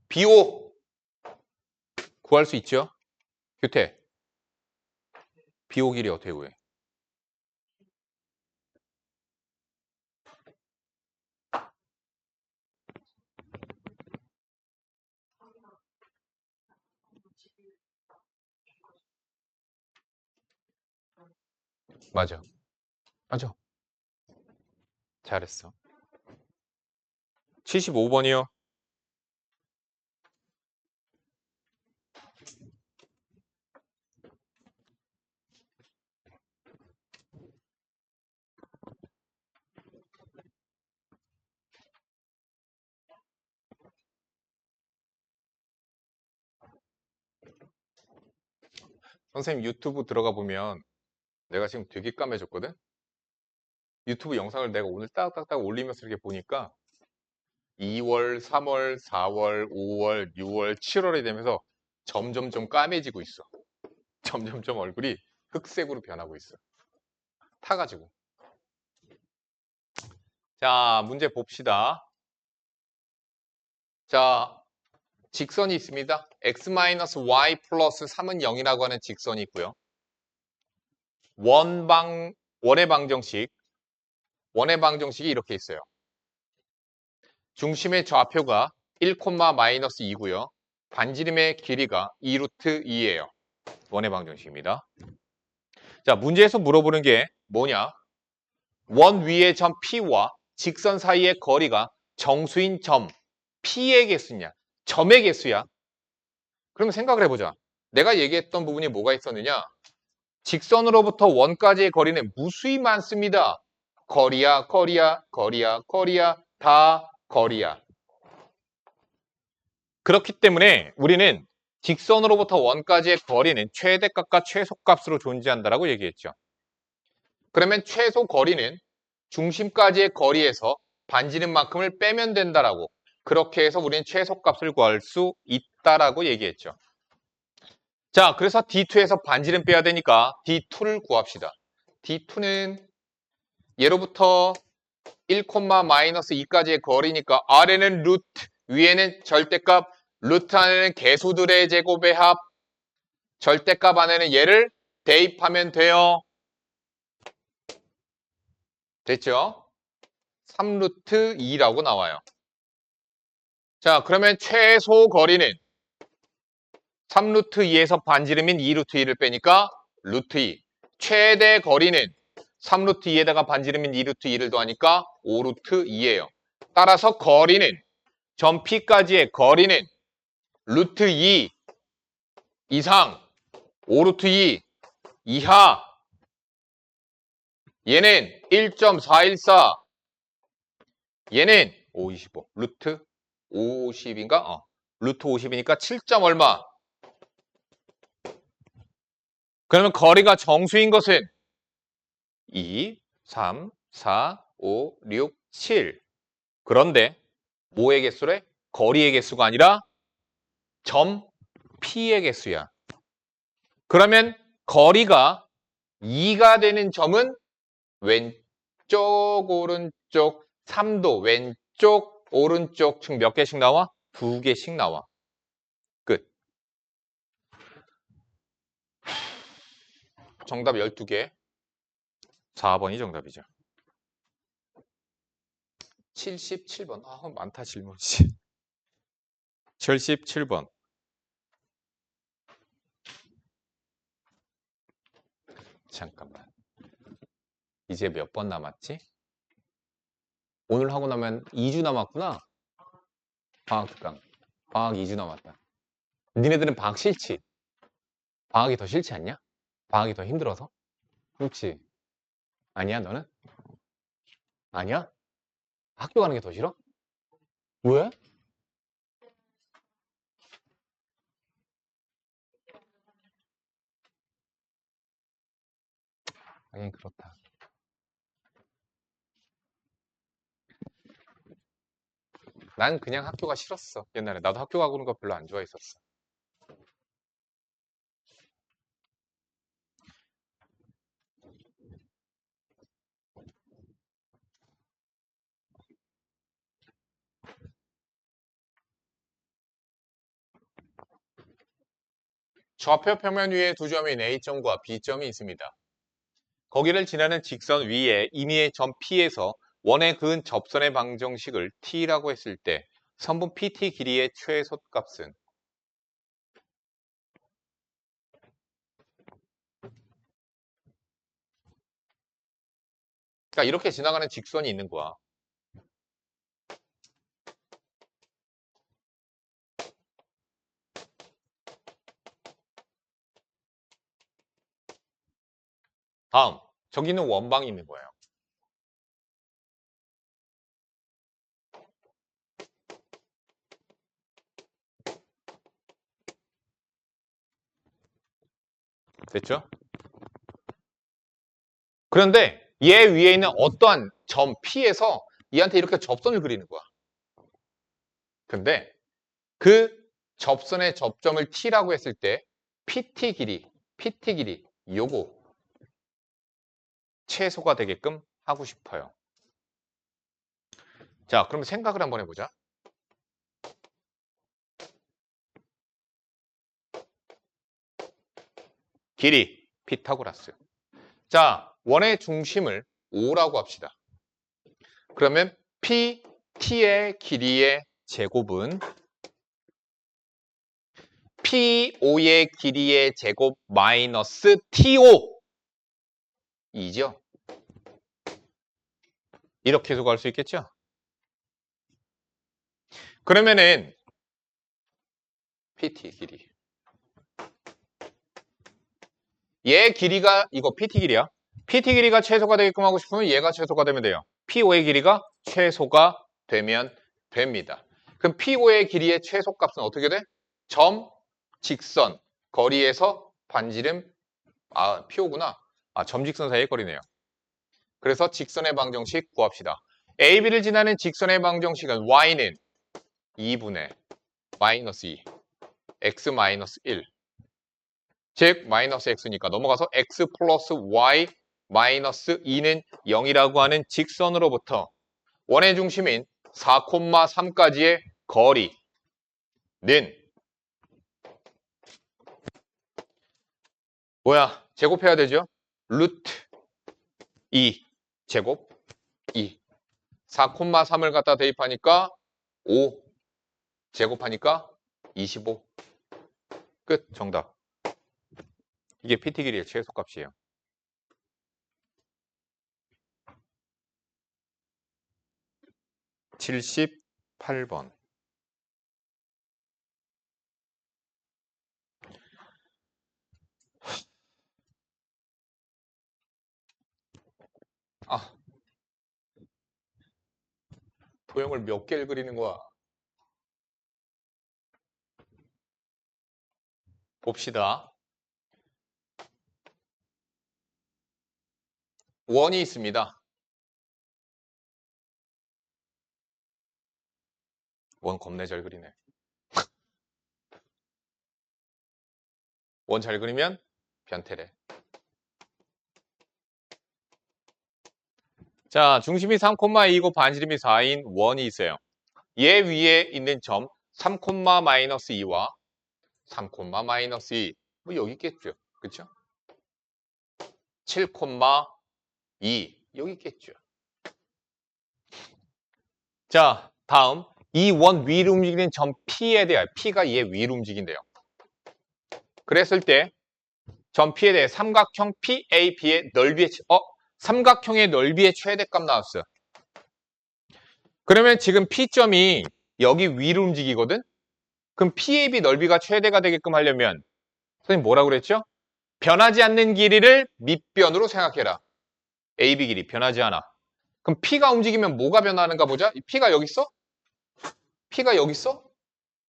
BO 구할 수 있죠? 규태. BO 길이 어떻게 구해? 맞아. 맞아. 잘했어. 75번이요. 선생님 유튜브 들어가 보면 내가 지금 되게 까매졌거든? 유튜브 영상을 내가 오늘 딱딱딱 올리면서 이렇게 보니까 2월, 3월, 4월, 5월, 6월, 7월이 되면서 점점점 까매지고 있어. 점점점 얼굴이 흑색으로 변하고 있어. 타가지고. 자, 문제 봅시다. 자, 직선이 있습니다. x-y 플러스 3은 0이라고 하는 직선이 있고요. 원의 방정식이 이렇게 있어요. 중심의 좌표가 1, 마이너스 2고요. 반지름의 길이가 2루트 2예요. 원의 방정식입니다. 자, 문제에서 물어보는 게 뭐냐? 원 위의 점 P와 직선 사이의 거리가 정수인 점 P의 개수냐? 점의 개수야? 그러면 생각을 해보자. 내가 얘기했던 부분이 뭐가 있었느냐? 직선으로부터 원까지의 거리는 무수히 많습니다. 거리야, 거리야, 거리야, 거리야, 다 거리야. 그렇기 때문에 우리는 직선으로부터 원까지의 거리는 최대값과 최소값으로 존재한다라고 얘기했죠. 그러면 최소 거리는 중심까지의 거리에서 반지름만큼을 빼면 된다라고, 그렇게 해서 우리는 최소값을 구할 수 있다라고 얘기했죠. 자, 그래서 D2에서 반지름 빼야 되니까 D2를 구합시다. D2는 예로부터 1, 마이너스 2까지의 거리니까 아래는 루트, 위에는 절대값, 루트 안에는 개수들의 제곱의 합, 절대값 안에는 얘를 대입하면 돼요. 됐죠? 3루트 2라고 나와요. 자, 그러면 최소 거리는 3루트 2에서 반지름인 2루트 2를 빼니까 루트 2. 최대 거리는 3루트 2에다가 반지름인 2루트 2를 더하니까 5루트 2예요. 따라서 거리는 점 P까지의 거리는 루트 2 이상 5루트 2 이하, 얘는 1.414, 얘는 525 루트 50인가? 루트 50이니까 7. 얼마? 그러면 거리가 정수인 것은 2, 3, 4, 5, 6, 7. 그런데 뭐의 개수래? 거리의 개수가 아니라 점 P의 개수야. 그러면 거리가 2가 되는 점은 왼쪽, 오른쪽, 3도 왼쪽, 오른쪽 층 몇 개씩 나와? 2개씩 나와. 끝. 정답 12개. 4번이 정답이죠. 77번. 아, 많다 질문이. 77번. 잠깐만. 이제 몇 번 남았지? 오늘 하고 나면 2주 남았구나. 방학 특강. 방학 2주 남았다. 니네들은 방학 싫지? 방학이 더 싫지 않냐? 방학이 더 힘들어서? 그렇지. 아니야, 너는? 아니야? 학교 가는 게 더 싫어? 왜? 하긴 그렇다. 난 그냥 학교가 싫었어. 옛날에 나도 학교 가는 거 별로 안 좋아했었어. 좌표 평면 위에 두 점인 A점과 B점이 있습니다. 거기를 지나는 직선 위에 임의의 점 P에서 원에 그은 접선의 방정식을 T라고 했을 때 선분 PT 길이의 최소값은? 그러니까 이렇게 지나가는 직선이 있는 거야. 다음, 저기는 원방이 있는 거예요. 됐죠? 그런데 얘 위에 있는 어떠한 점 P에서 얘한테 이렇게 접선을 그리는 거야. 근데 그 접선의 접점을 T라고 했을 때 PT 길이 요거 최소가 되게끔 하고 싶어요. 자, 그럼 생각을 한번 해보자. 길이 피타고라스. 자, 원의 중심을 O라고 합시다. 그러면 PT의 길이의 제곱은 PO의 길이의 제곱 마이너스 TO 이죠. 이렇게 해석할 수 있겠죠? 그러면은 PT 길이 얘 길이가 이거 PT 길이야. PT 길이가 최소가 되게끔 하고 싶으면 얘가 최소가 되면 돼요. PO의 길이가 최소가 되면 됩니다. 그럼 PO의 길이의 최소값은 어떻게 돼? 점, 직선, 거리에서 반지름, PO구나. 점, 직선 사이의 거리네요. 그래서 직선의 방정식 구합시다. AB를 지나는 직선의 방정식은 Y는 2분의 마이너스 2, X 마이너스 1. 즉 마이너스 x니까 넘어가서 x 플러스 y 마이너스 2는 0이라고 하는 직선으로부터 원의 중심인 4,3까지의 거리는 뭐야? 제곱해야 되죠? 루트 2 제곱 2 4,3을 갖다 대입하니까 5 제곱하니까 25 끝. 정답. 이게 PT 길이의 최소값이에요. 78번. 도형을 몇 개를 그리는 거야? 봅시다. 원이 있습니다. 원 겁내 잘 그리네. 원 잘 그리면 변태래. 자, 중심이 3,2고 반지름이 4인 원이 있어요. 얘 위에 있는 점 3, 마이너스 2와 3, 마이너스 2. 뭐 여기 있겠죠. 그쵸? 7, 2. 여기 있겠죠. 자, 다음 이 원 위로 움직이는 점 P에 대해 P가 얘 위로 움직인대요. 그랬을 때 점 P에 대해 삼각형 PAB의 넓이의 삼각형의 넓이의 최대값 나왔어요. 그러면 지금 P점이 여기 위로 움직이거든? 그럼 PAB 넓이가 최대가 되게끔 하려면 선생님 뭐라고 그랬죠? 변하지 않는 길이를 밑변으로 생각해라. AB 길이 변하지 않아. 그럼 P가 움직이면 뭐가 변하는가 보자. P가 여기 있어? P가 여기 있어?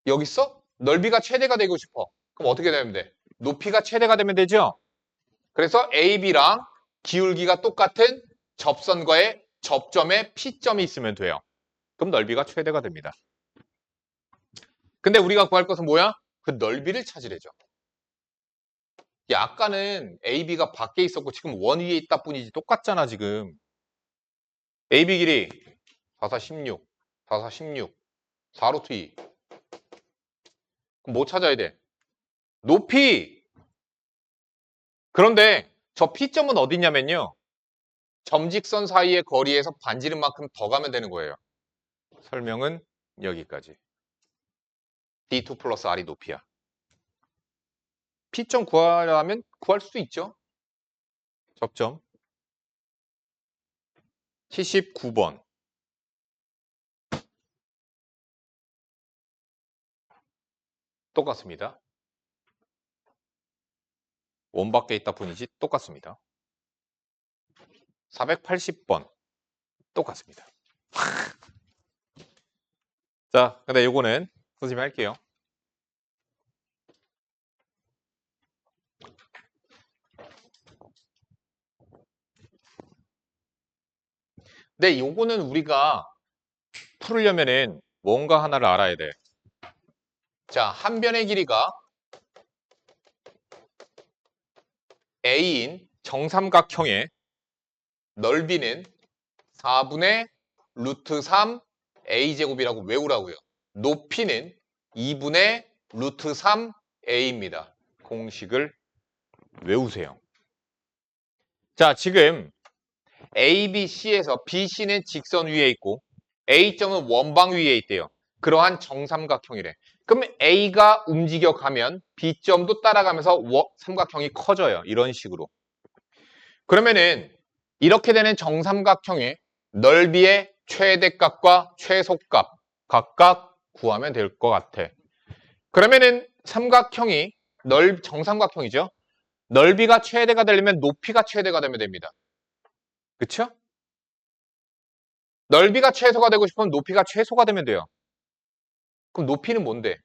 여기 있어? 넓이가 최대가 되고 싶어. 그럼 어떻게 되면 돼? 높이가 최대가 되면 되죠? 그래서 AB랑 기울기가 똑같은 접선과의 접점에 P점이 있으면 돼요. 그럼 넓이가 최대가 됩니다. 근데 우리가 구할 것은 뭐야? 그 넓이를 찾으래죠. 아까는 AB가 밖에 있었고 지금 원 위에 있다 뿐이지 똑같잖아 지금. AB 길이 4, 4, 16, 4, 4, 16, 4루트 2. 그럼 뭐 찾아야 돼? 높이! 그런데 저 P점은 어디냐면요. 점직선 사이의 거리에서 반지름만큼 더 가면 되는 거예요. 설명은 여기까지. D2 플러스 R이 높이야. P점 구하려면 구할 수도 있죠. 접점. 79번. 똑같습니다. 원 밖에 있다 뿐이지 똑같습니다. 480번. 똑같습니다. 자, 근데 요거는 선생님이 할게요. 근데 요거는 우리가 풀으려면은 뭔가 하나를 알아야 돼. 자, 한 변의 길이가 A인 정삼각형의 넓이는 4분의 루트 3 A제곱이라고 외우라고요. 높이는 2분의 루트 3 A입니다. 공식을 외우세요. 자, 지금 A, B, C에서 B, C는 직선 위에 있고 A점은 원방 위에 있대요. 그러한 정삼각형이래. 그럼 A가 움직여가면 B점도 따라가면서 삼각형이 커져요. 이런 식으로. 그러면은 이렇게 되는 정삼각형의 넓이의 최대값과 최소값 각각 구하면 될 것 같아. 그러면은 삼각형이 정삼각형이죠. 넓이가 최대가 되려면 높이가 최대가 되면 됩니다. 그쵸? 넓이가 최소가 되고 싶으면 높이가 최소가 되면 돼요. 그럼 높이는 뭔데?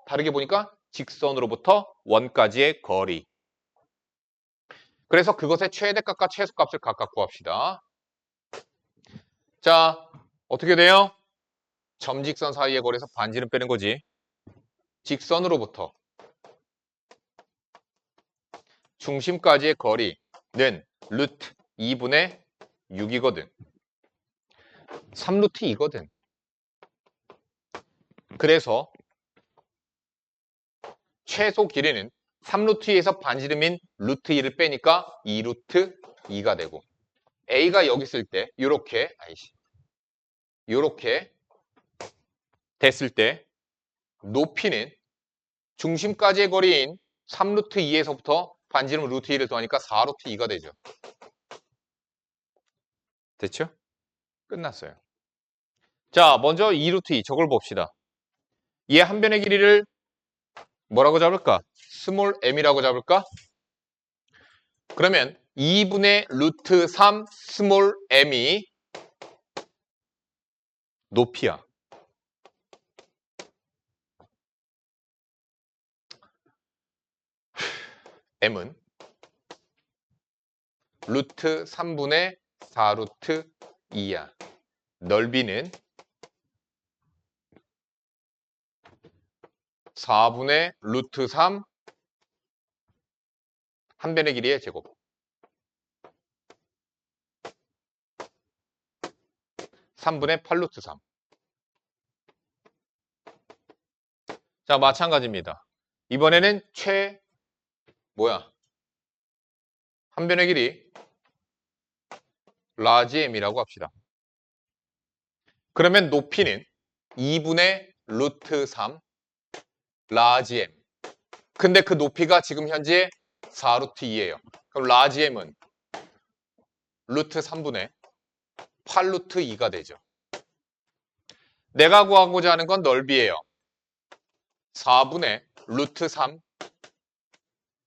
다르게 보니까 직선으로부터 원까지의 거리. 그래서 그것의 최대값과 최소값을 각각 구합시다. 자, 어떻게 돼요? 점직선 사이의 거리에서 반지름 빼는 거지. 직선으로부터 중심까지의 거리는 루트 2분의 6이거든. 3루트 2거든. 그래서 최소 길이는 3루트 2에서 반지름인 루트 2를 빼니까 2루트 2가 되고 A가 여기 있을 때 요렇게 됐을 때 높이는 중심까지의 거리인 3루트 2에서부터 반지름 루트 2를 더하니까 4루트 2가 되죠. 됐죠? 끝났어요. 자, 먼저 2루트 2 저걸 봅시다. 얘 한 변의 길이를 뭐라고 잡을까? 스몰 m이라고 잡을까? 그러면 2분의 루트 3 스몰 m이 높이야. m은 루트 3분의 4루트 2야. 넓이는 4분의 루트 3 한 변의 길이의 제곱. 3분의 8루트 3. 자, 마찬가지입니다. 이번에는 한 변의 길이 라지 m이라고 합시다. 그러면 높이는 2분의 루트 3 라지 m. 근데 그 높이가 지금 현재 4루트 2예요. 그럼 라지 m은 루트 3분의 8루트 2가 되죠. 내가 구하고자 하는 건 넓이에요. 4분의 루트 3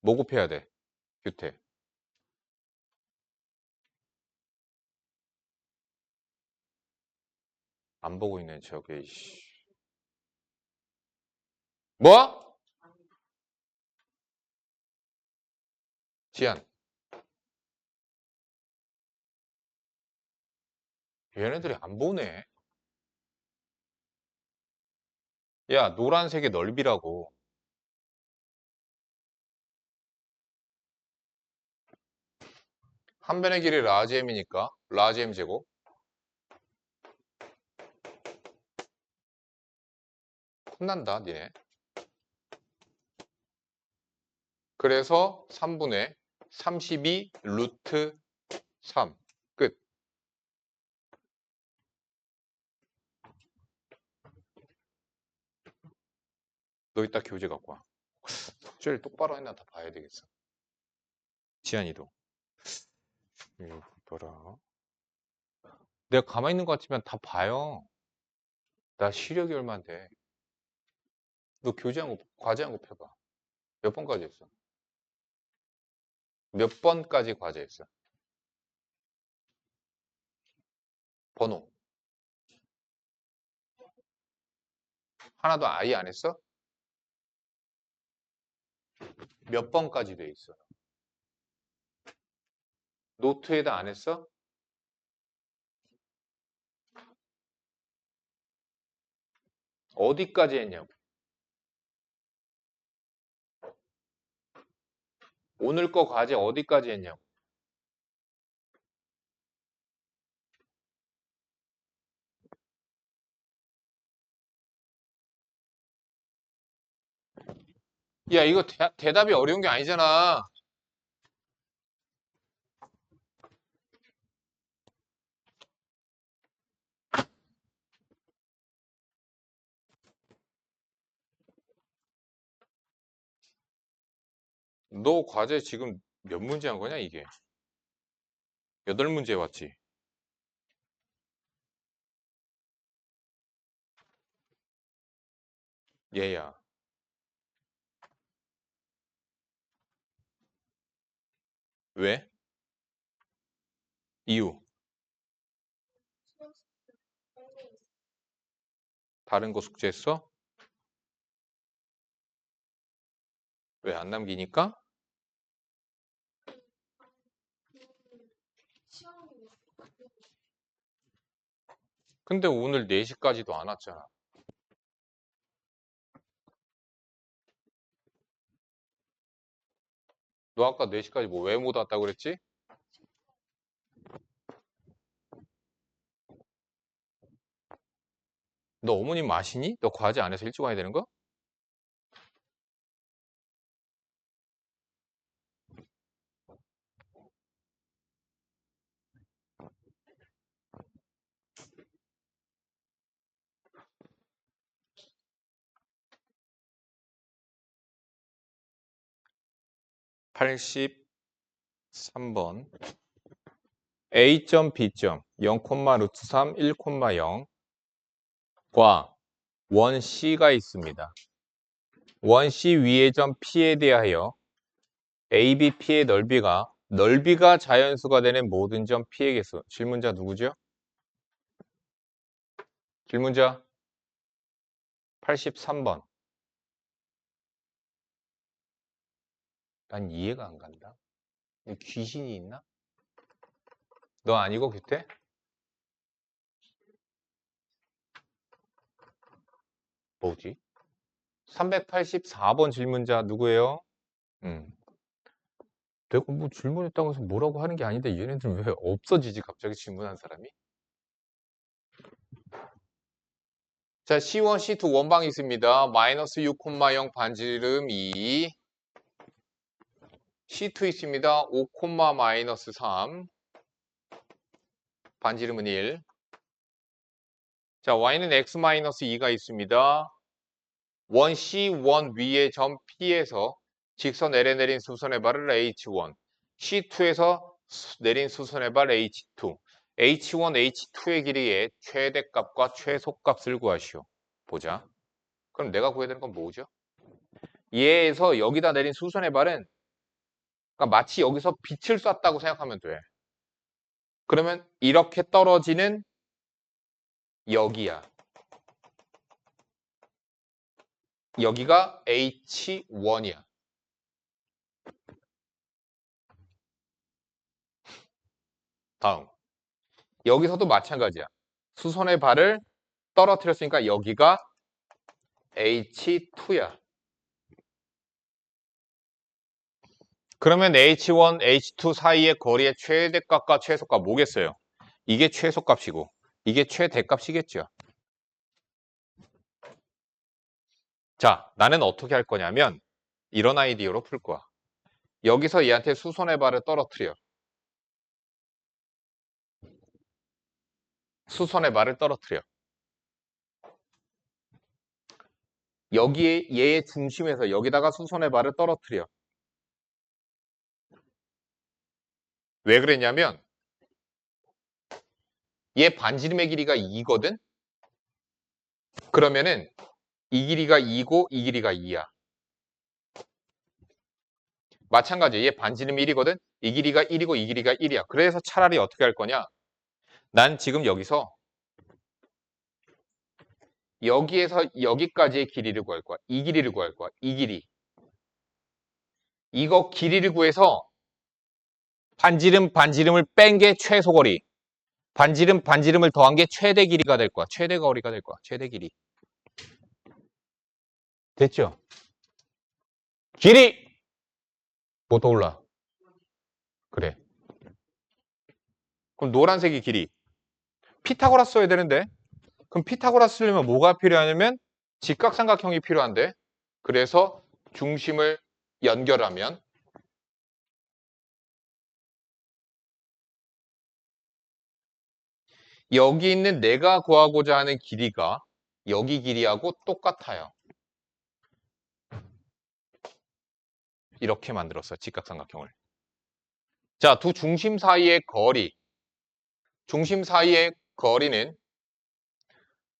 뭐 곱해야 돼? 규태. 안 보고 있네 저게. 뭐? 지안. 얘네들이 안 보네. 야, 노란색의 넓이라고. 한 변의 길이 라지 m이니까 라지 m 제곱. 혼난다 니네. 그래서 3분의 32 루트 3 끝. 너 이따 교재 갖고 와. 숙제를 똑바로 했나 다 봐야 되겠어. 지안이도. 뭐라. 내가 가만히 있는 것 같지만 다 봐요. 나 시력이 얼만데. 너 교재 한 거, 과제 한 거 펴봐. 몇 번까지 했어? 몇 번까지 과제 했어? 번호. 하나도 아예 안 했어? 몇 번까지 돼 있어? 노트에다 안 했어? 어디까지 했냐고. 오늘 거 과제 어디까지 했냐고. 야, 이거 대답이 어려운 게 아니잖아. 너 과제 지금 몇 문제 한 거냐, 이게? 8문제 왔지? 얘야. 왜? 이유. 다른 거 숙제했어? 왜 안 남기니까? 근데 오늘 4시까지도 안 왔잖아. 너 아까 4시까지 뭐 왜 못 왔다고 그랬지? 너 어머님 아시니? 너 과제 안 해서 일찍 와야 되는 거? 83번. A.B. 0,루트3 1,0과 원 C가 있습니다. 원 C 위의 점 P에 대하여 ABP의 넓이가 자연수가 되는 모든 점 P의 개수. 질문자 누구죠? 질문자 83번. 난 이해가 안 간다. 귀신이 있나? 너 아니고 규태? 뭐지? 384번 질문자 누구예요? 내가 뭐 질문했다고 해서 뭐라고 하는 게 아닌데 얘네들은 왜 없어지지 갑자기 질문한 사람이? 자, C1, C2 원방이 있습니다. 마이너스 6,0 반지름 2. C2 있습니다. 5, 마이너스 3. 반지름은 1. 자, Y는 X 마이너스 2가 있습니다. 원 C, 원 위의 점 P에서 직선 L에 내린 수선의 발을 H1. C2에서 내린 수선의 발 H2. H1, H2의 길이의 최대값과 최소값을 구하시오. 보자. 그럼 내가 구해야 되는 건 뭐죠? 얘에서 여기다 내린 수선의 발은 그러니까 마치 여기서 빛을 쐈다고 생각하면 돼. 그러면 이렇게 떨어지는 여기야. 여기가 H1이야. 다음. 여기서도 마찬가지야. 수선의 발을 떨어뜨렸으니까 여기가 H2야. 그러면 H1, H2 사이의 거리의 최대값과 최소값 뭐겠어요? 이게 최소값이고 이게 최대값이겠죠. 자, 나는 어떻게 할 거냐면 이런 아이디어로 풀 거야. 여기서 얘한테 수선의 발을 떨어뜨려. 수선의 발을 떨어뜨려. 여기에 얘의 중심에서 여기다가 수선의 발을 떨어뜨려. 왜 그랬냐면 얘 반지름의 길이가 2거든? 그러면은 이 길이가 2고 이 길이가 2야. 마찬가지야. 얘 반지름이 1이거든? 이 길이가 1이고 이 길이가 1이야. 그래서 차라리 어떻게 할 거냐? 난 지금 여기서 여기에서 여기까지의 길이를 구할 거야. 이 길이를 구할 거야. 이 길이. 이거 길이를 구해서 반지름을 뺀 게 최소거리. 반지름을 더한 게 최대 길이가 될 거야. 최대 거리가 될 거야. 최대 길이. 됐죠? 길이! 뭐 떠올라? 그래. 그럼 노란색이 길이. 피타고라스 써야 되는데. 그럼 피타고라스 쓰려면 뭐가 필요하냐면 직각삼각형이 필요한데. 그래서 중심을 연결하면 여기 있는 내가 구하고자 하는 길이가 여기 길이하고 똑같아요. 이렇게 만들었어요. 직각삼각형을. 자, 두 중심 사이의 거리. 중심 사이의 거리는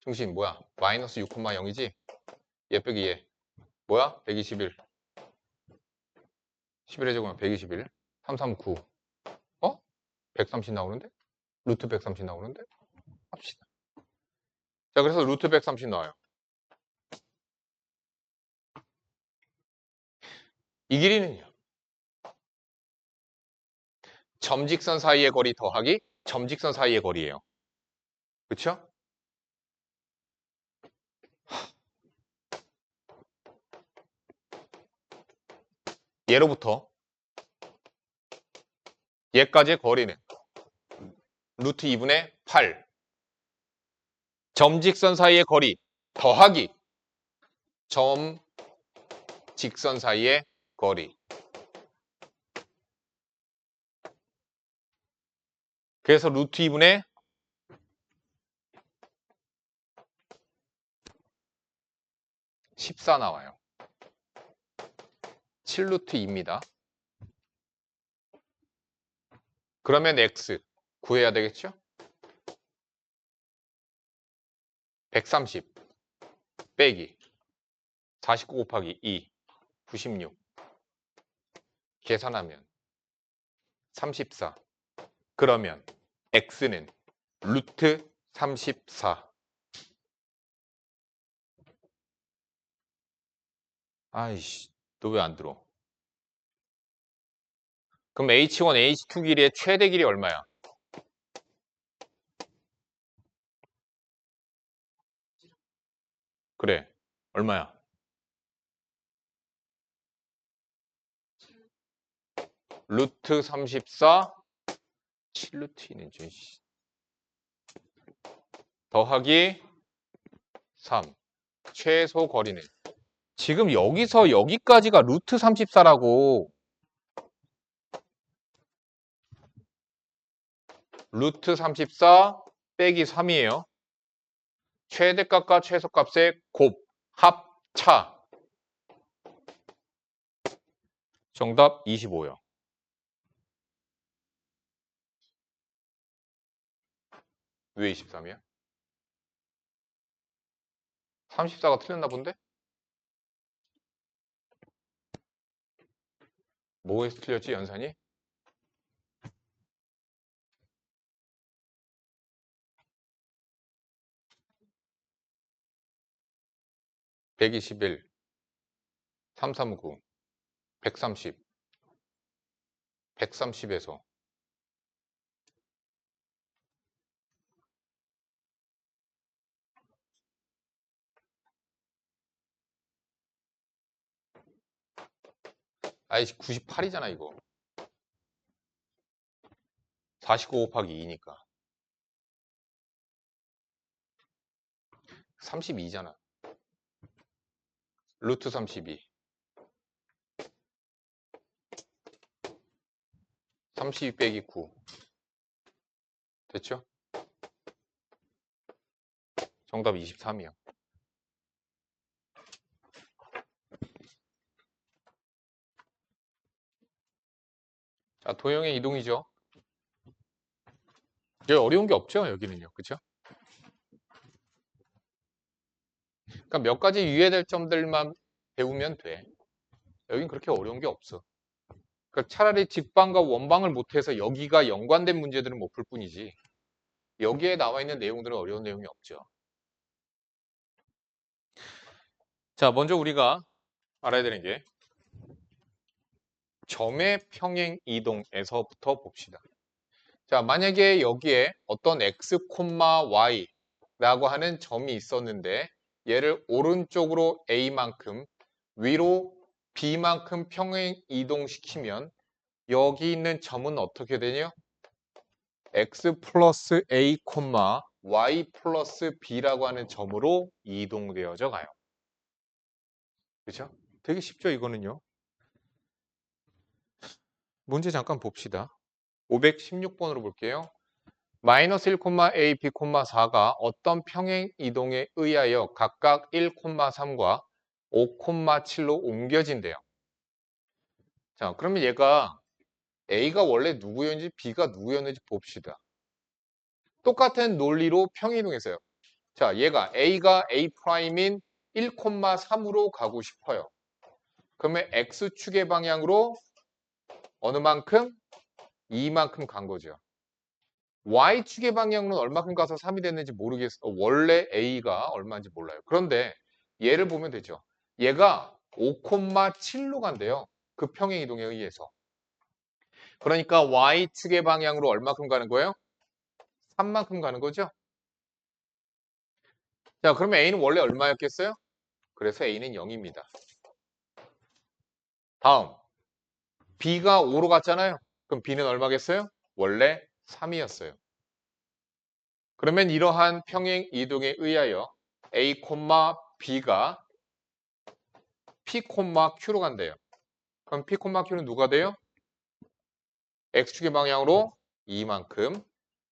중심 뭐야? 마이너스 6,0이지? 얘 빼기 얘. 뭐야? 121. 11의 제곱은 121. 339. 어? 130 나오는데? 루트 130 나오는데? 합시다. 자, 그래서 루트 130 나와요. 이 길이는요? 점직선 사이의 거리 더하기 점직선 사이의 거리예요. 그쵸? 예로부터 얘까지의 거리는 루트 2분의 8. 점직선 사이의 거리 더하기 점직선 사이의 거리. 그래서 루트 2분의 14 나와요. 7루트 2입니다. 그러면 x 구해야 되겠죠? 130 빼기 49 곱하기 2 96 계산하면 34. 그러면 x는 루트 34. 아이씨, 너 왜 안 들어? 그럼 H1, H2 길이의 최대 길이 얼마야? 그래, 얼마야? 루트 34 7루트 2는 좀 더하기 3 최소 거리는 지금 여기서 여기까지가 루트 34라고. 루트 34 빼기 3이에요. 최대값과 최소값의 곱, 합차. 정답 25요. 왜 23이야? 34가 틀렸나 본데? 뭐에서 틀렸지, 연산이? (121) 339 130 130에서 아이씨 98이잖아 이거. 49 곱하기 2니까 32잖아. 루트 32 32 빼기 9 됐죠? 정답 23이요. 자, 도형의 이동이죠. 여기 어려운 게 없죠, 여기는요. 그쵸? 그러니까 몇 가지 유의될 점들만 배우면 돼. 여긴 그렇게 어려운 게 없어. 그러니까 차라리 직방과 원방을 못해서 여기가 연관된 문제들은 못 풀 뿐이지. 여기에 나와 있는 내용들은 어려운 내용이 없죠. 자, 먼저 우리가 알아야 되는 게 점의 평행 이동에서부터 봅시다. 자, 만약에 여기에 어떤 x, y라고 하는 점이 있었는데 얘를 오른쪽으로 a만큼 위로 b만큼 평행 이동시키면 여기 있는 점은 어떻게 되냐? x 플러스 a, y 플러스 b라고 하는 점으로 이동되어져 가요. 그렇죠? 되게 쉽죠, 이거는요. 문제 잠깐 봅시다. 516번으로 볼게요. 마이너스 1,a, b, 4가 어떤 평행 이동에 의하여 각각 1,3과 5,7로 옮겨진대요. 자, 그러면 얘가 A가 원래 누구였는지 B가 누구였는지 봅시다. 똑같은 논리로 평행이동했어요. 자, 얘가 A가 A'인 1,3으로 가고 싶어요. 그러면 X축의 방향으로 어느 만큼? 2만큼 간 거죠. Y축의 방향으로는 얼마큼 가서 3이 됐는지 모르겠어. 원래 A가 얼마인지 몰라요. 그런데 얘를 보면 되죠. 얘가 5,7로 간대요. 그 평행이동에 의해서. 그러니까 Y축의 방향으로 얼마큼 가는 거예요? 3만큼 가는 거죠. 자, 그러면 A는 원래 얼마였겠어요? 그래서 A는 0입니다. 다음, B가 5로 갔잖아요. 그럼 B는 얼마겠어요? 원래 3이었어요. 그러면 이러한 평행 이동에 의하여 A, B가 P, Q로 간대요. 그럼 P, Q는 누가 돼요? X축의 방향으로 2만큼,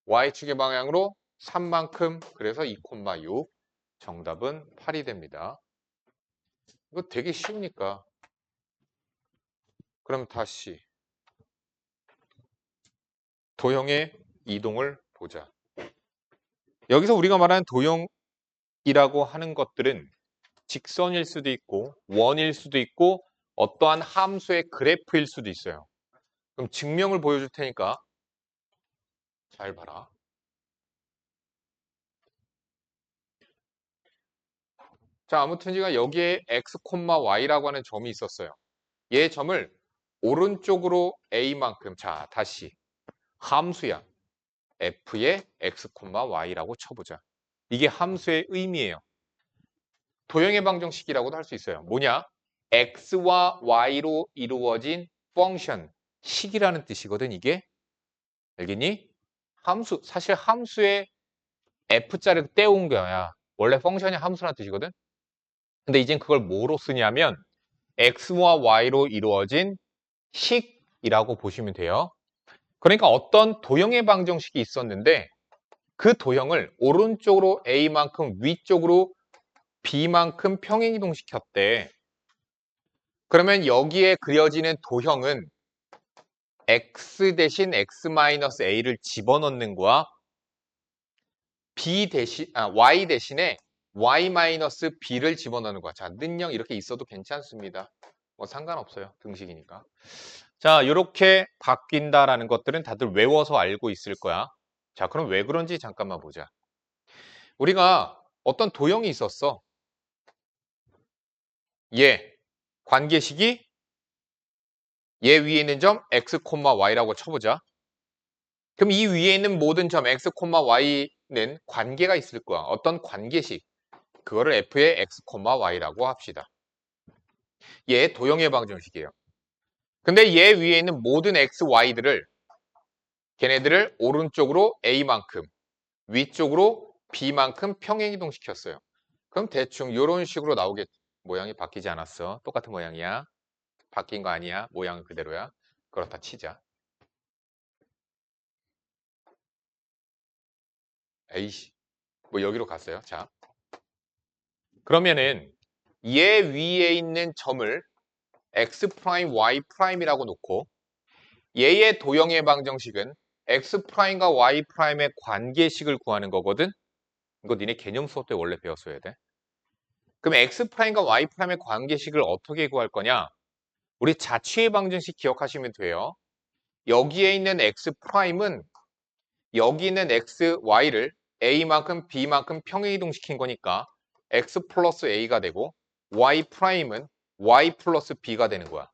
Y축의 방향으로 3만큼, 그래서 2,6. 정답은 8이 됩니다. 이거 되게 쉬우니까. 그럼 다시 도형의 이동을 보자. 여기서 우리가 말하는 도형이라고 하는 것들은 직선일 수도 있고 원일 수도 있고 어떠한 함수의 그래프일 수도 있어요. 그럼 증명을 보여줄 테니까 잘 봐라. 자, 아무튼 제가 여기에 x, y라고 하는 점이 있었어요. 얘 점을 오른쪽으로 a만큼, 자, 다시 함수야. f의 x, y라고 쳐보자. 이게 함수의 의미예요. 도형의 방정식이라고도 할 수 있어요. 뭐냐? x와 y로 이루어진 펑션, 식이라는 뜻이거든, 이게. 알겠니? 함수, 사실 함수에 f자를 떼온 거야. 원래 펑션이 함수라는 뜻이거든. 근데 이젠 그걸 뭐로 쓰냐면 x와 y로 이루어진 식이라고 보시면 돼요. 그러니까 어떤 도형의 방정식이 있었는데 그 도형을 오른쪽으로 a만큼 위쪽으로 b만큼 평행이동시켰대. 그러면 여기에 그려지는 도형은 x 대신 x-a를 집어넣는 거야. y 대신에 y-b를 집어넣는 거야. 자, 는영 이렇게 있어도 괜찮습니다. 뭐 상관없어요. 등식이니까. 자, 이렇게 바뀐다라는 것들은 다들 외워서 알고 있을 거야. 자, 그럼 왜 그런지 잠깐만 보자. 우리가 어떤 도형이 있었어. 얘, 관계식이 얘 위에 있는 점 x, y라고 쳐보자. 그럼 이 위에 있는 모든 점 x, y는 관계가 있을 거야. 어떤 관계식. 그거를 f의 x, y라고 합시다. 얘 도형의 방정식이에요. 근데 얘 위에 있는 모든 x, y들을 걔네들을 오른쪽으로 a만큼 위쪽으로 b만큼 평행이동시켰어요. 그럼 대충 이런 식으로 나오겠. 모양이 바뀌지 않았어. 똑같은 모양이야. 바뀐 거 아니야. 모양은 그대로야. 그렇다 치자. 에이씨. 뭐 여기로 갔어요. 자. 그러면은 얘 위에 있는 점을 x', y'이라고 놓고 얘의 도형의 방정식은 x'과 y'의 관계식을 구하는 거거든. 이거 니네 개념 수업 때 원래 배웠어야 돼. 그럼 x'과 y'의 관계식을 어떻게 구할 거냐? 우리 자취의 방정식 기억하시면 돼요. 여기에 있는 x'은 여기 있는 x, y를 a만큼 b만큼 평행이동시킨 거니까 x 플러스 a가 되고 y'은 y 플러스 b가 되는 거야.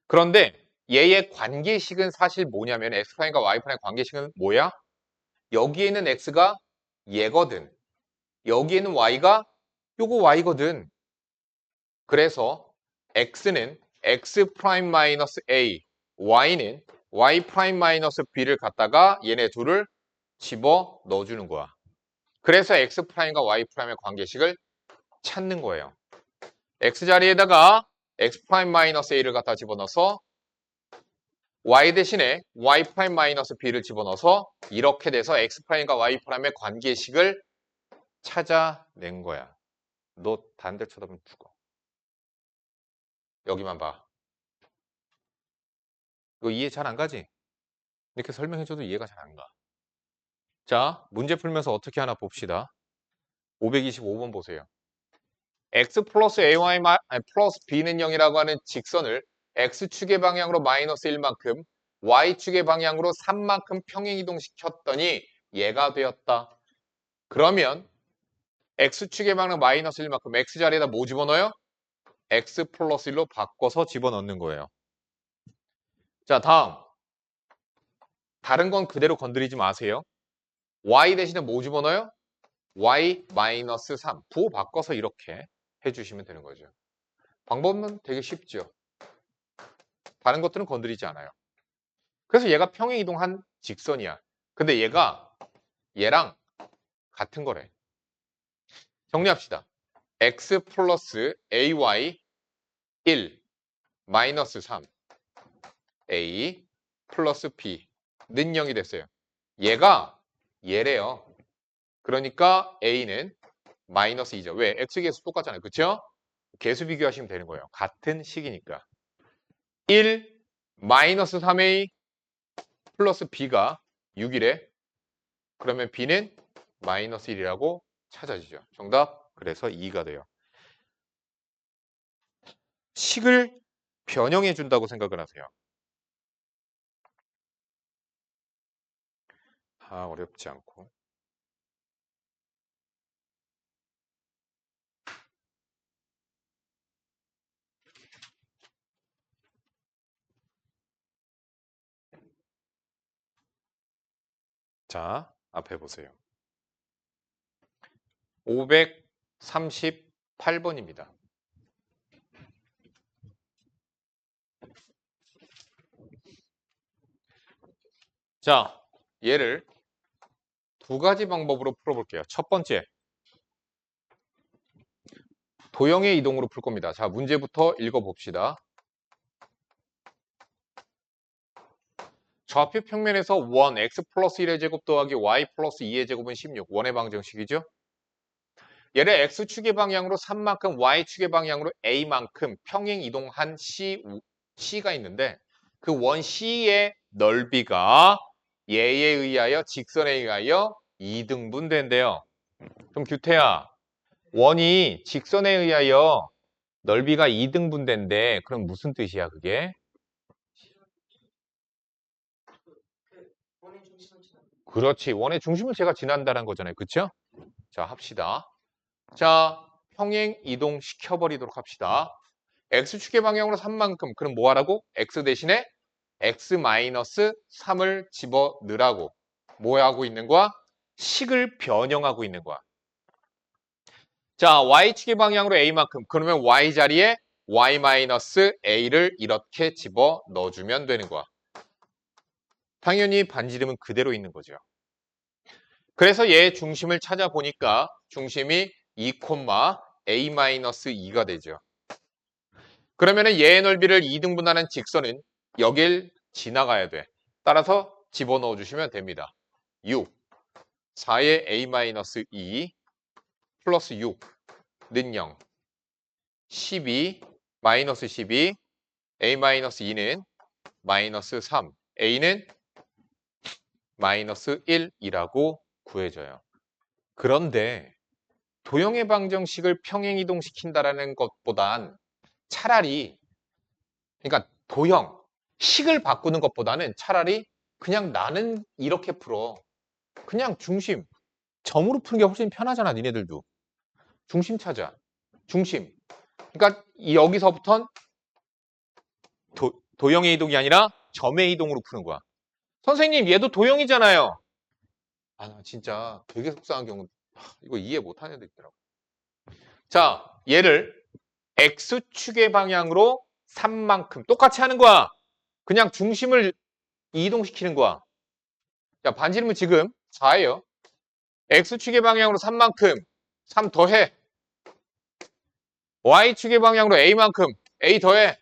그런데 얘의 관계식은 사실 뭐냐면 x'과 y'의 관계식은 뭐야? 여기에 있는 x가 얘거든. 여기에는 y가 요거 y거든. 그래서 x는 x'-a, y는 y'-b를 갖다가 얘네 둘을 집어 넣어주는 거야. 그래서 x'과 y'의 관계식을 찾는 거예요. x 자리에다가 x'-a를 갖다 집어넣어서 y 대신에 y'-b를 집어넣어서 이렇게 돼서 x'과 y'의 관계식을 찾아낸 거야. 너 다른 데 쳐다보면 죽어. 여기만 봐. 이거 이해 잘 안 가지? 이렇게 설명해줘도 이해가 잘 안 가. 자, 문제 풀면서 어떻게 하나 봅시다. 525번 보세요. x 플러스 ay 플러스 b는 0이라고 하는 직선을 x축의 방향으로 마이너스 1만큼 y축의 방향으로 3만큼 평행이동시켰더니 얘가 되었다. 그러면 x축의 방향 마이너스 1만큼 x 자리에다 뭐 집어넣어요? x 플러스 1로 바꿔서 집어넣는 거예요. 자, 다음. 다른 건 그대로 건드리지 마세요. y 대신에 뭐 집어넣어요? y 마이너스 3. 부호 바꿔서 이렇게 해주시면 되는 거죠. 방법은 되게 쉽죠. 다른 것들은 건드리지 않아요. 그래서 얘가 평행이동한 직선이야. 근데 얘가 얘랑 같은 거래. 정리합시다. x 플러스 ay 1 마이너스 3 a 플러스 b는 0이 됐어요. 얘가 얘래요. 그러니까 a는 마이너스 2죠. 왜? x 개수 똑같잖아요. 그쵸? 개수 비교하시면 되는 거예요. 같은 식이니까. 1 마이너스 3a 플러스 b가 6이래. 그러면 b는 마이너스 1이라고 찾아지죠. 정답. 그래서 2가 돼요. 식을 변형해 준다고 생각을 하세요. 어렵지 않고. 자, 앞에 보세요. 538번입니다. 자, 얘를 두 가지 방법으로 풀어볼게요. 첫 번째, 도형의 이동으로 풀 겁니다. 자, 문제부터 읽어봅시다. 좌표 평면에서 원 x 플러스 1의 제곱 더하기 y 플러스 2의 제곱은 16. 원의 방정식이죠. 얘를 x축의 방향으로 3만큼 y축의 방향으로 a만큼 평행 이동한 C가 있는데 그 원 C의 넓이가 얘에 의하여 직선에 의하여 2등분 된대요. 그럼 규태야, 원이 직선에 의하여 넓이가 2등분 된대. 그럼 무슨 뜻이야 그게? 그렇지. 원의 중심을 제가 지난다는 거잖아요. 그쵸? 자, 합시다. 자, 평행 이동 시켜버리도록 합시다. x축의 방향으로 3만큼. 그럼 뭐 하라고? x 대신에 x-3을 집어넣으라고. 뭐 하고 있는 거야? 식을 변형하고 있는 거야. 자, y축의 방향으로 a만큼. 그러면 y 자리에 y-a를 이렇게 집어넣어주면 되는 거야. 당연히 반지름은 그대로 있는 거죠. 그래서 얘의 중심을 찾아보니까 중심이 2,a-2가 되죠. 그러면 얘의 넓이를 2등분하는 직선은 여길 지나가야 돼. 따라서 집어넣어 주시면 됩니다. 6, 4의 a-2 플러스 6는 0, 12, 마이너스 12, a-2는 마이너스 3, a는 마이너스 1이라고 구해져요. 그런데 도형의 방정식을 평행이동시킨다는 것보단 차라리 그러니까 도형, 식을 바꾸는 것보다는 차라리 그냥 나는 이렇게 풀어. 그냥 중심, 점으로 푸는 게 훨씬 편하잖아, 니네들도. 중심 찾아. 중심. 그러니까 여기서부턴 도형의 이동이 아니라 점의 이동으로 푸는 거야. 선생님, 얘도 도형이잖아요. 나 진짜 되게 속상한 경우, 이거 이해 못하는 애들 있더라고. 자, 얘를 X축의 방향으로 3만큼 똑같이 하는 거야. 그냥 중심을 이동시키는 거야. 자, 반지름은 지금 4예요. X축의 방향으로 3만큼 3 더해. Y축의 방향으로 A만큼 A 더해.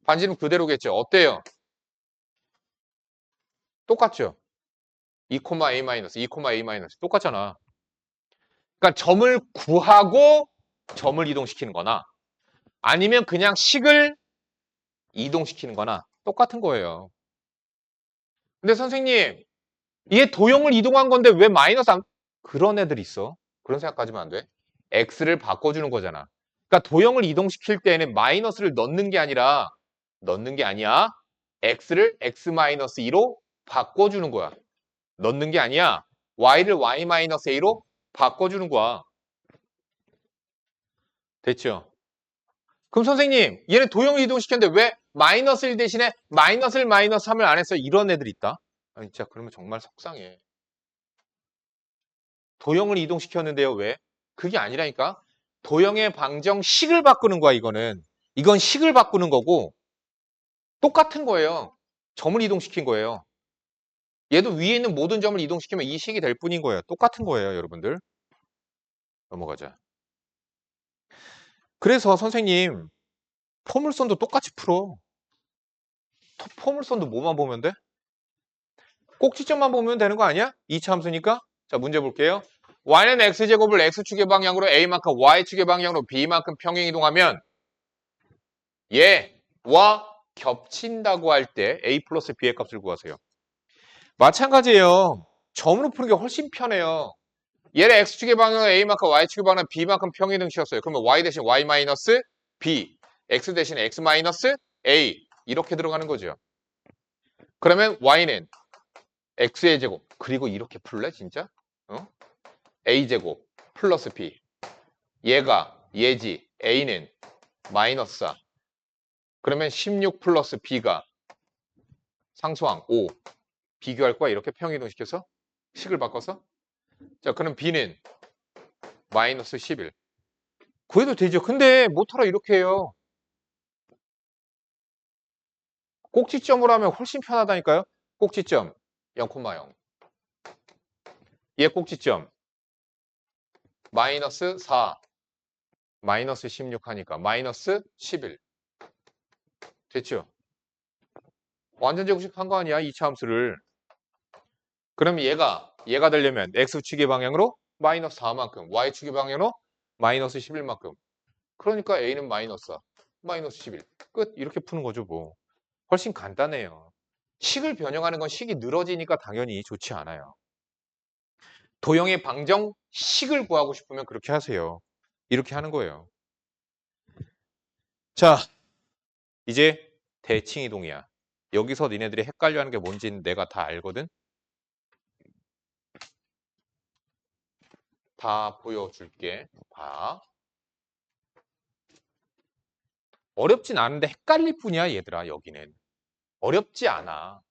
반지름 그대로겠죠. 어때요? 똑같죠? 2,A-, 2,A- 똑같잖아. 그러니까 점을 구하고 점을 이동시키는 거나 아니면 그냥 식을 이동시키는 거나 똑같은 거예요. 근데 선생님, 얘 도형을 이동한 건데 왜 마이너스 안, 그런 애들 있어. 그런 생각하지면 안 돼. x를 바꿔주는 거잖아. 그러니까 도형을 이동시킬 때에는 마이너스를 넣는 게 아니라, 넣는 게 아니야. x를 x-2로 바꿔주는 거야. 넣는 게 아니야. y를 y-a로 바꿔주는 거야. 됐죠? 그럼 선생님, 얘는 도형을 이동시켰는데 왜 마이너스 1 대신에 마이너스 1, 마이너스 3을 안 했어? 이런 애들 있다? 아니, 진짜 그러면 정말 속상해. 도형을 이동시켰는데요, 왜? 그게 아니라니까? 도형의 방정식을 바꾸는 거야, 이거는. 이건 식을 바꾸는 거고, 똑같은 거예요. 점을 이동시킨 거예요. 얘도 위에 있는 모든 점을 이동시키면 이 식이 될 뿐인 거예요. 똑같은 거예요, 여러분들. 넘어가자. 그래서 선생님, 포물선도 똑같이 풀어. 포물선도 뭐만 보면 돼? 꼭지점만 보면 되는 거 아니야? 2차 함수니까. 자, 문제 볼게요. y는 x제곱을 x축의 방향으로 a만큼 y축의 방향으로 b만큼 평행 이동하면 얘와 겹친다고 할 때 a 플러스 b의 값을 구하세요. 마찬가지예요. 점으로 푸는 게 훨씬 편해요. 얘를 x축의 방향으로 a만큼 y축의 방향으로 b만큼 평행 이동시켰어요. 그러면 y 대신 y 마이너스 b, x 대신 x 마이너스 a 이렇게 들어가는 거죠. 그러면 y는 x의 제곱 그리고 이렇게 풀래 진짜? 어? a제곱 플러스 b 얘가 얘지 a는 마이너스 4 그러면 16 플러스 b가 상수항 5 비교할 거야 이렇게 평이동시켜서 식을 바꿔서 자 그럼 b는 마이너스 11 구해도 되죠. 근데 못하라 이렇게 해요. 꼭지점으로 하면 훨씬 편하다니까요. 꼭지점 0,0 얘 꼭지점 마이너스 4 마이너스 16 하니까 마이너스 11 됐죠? 완전 제곱식한 거 아니야 2차 함수를. 그러면 얘가 되려면 x축의 방향으로 마이너스 4만큼 y축의 방향으로 마이너스 11만큼 그러니까 a는 마이너스 4 마이너스 11 끝 이렇게 푸는 거죠 뭐. 훨씬 간단해요. 식을 변형하는 건 식이 늘어지니까 당연히 좋지 않아요. 도형의 방정식을 구하고 싶으면 그렇게 하세요. 이렇게 하는 거예요. 자 이제 대칭이동이야. 여기서 니네들이 헷갈려하는 게 뭔지는 내가 다 알거든. 다 보여줄게. 봐. 어렵진 않은데 헷갈릴 뿐이야 얘들아 여기는. 어렵지 않아.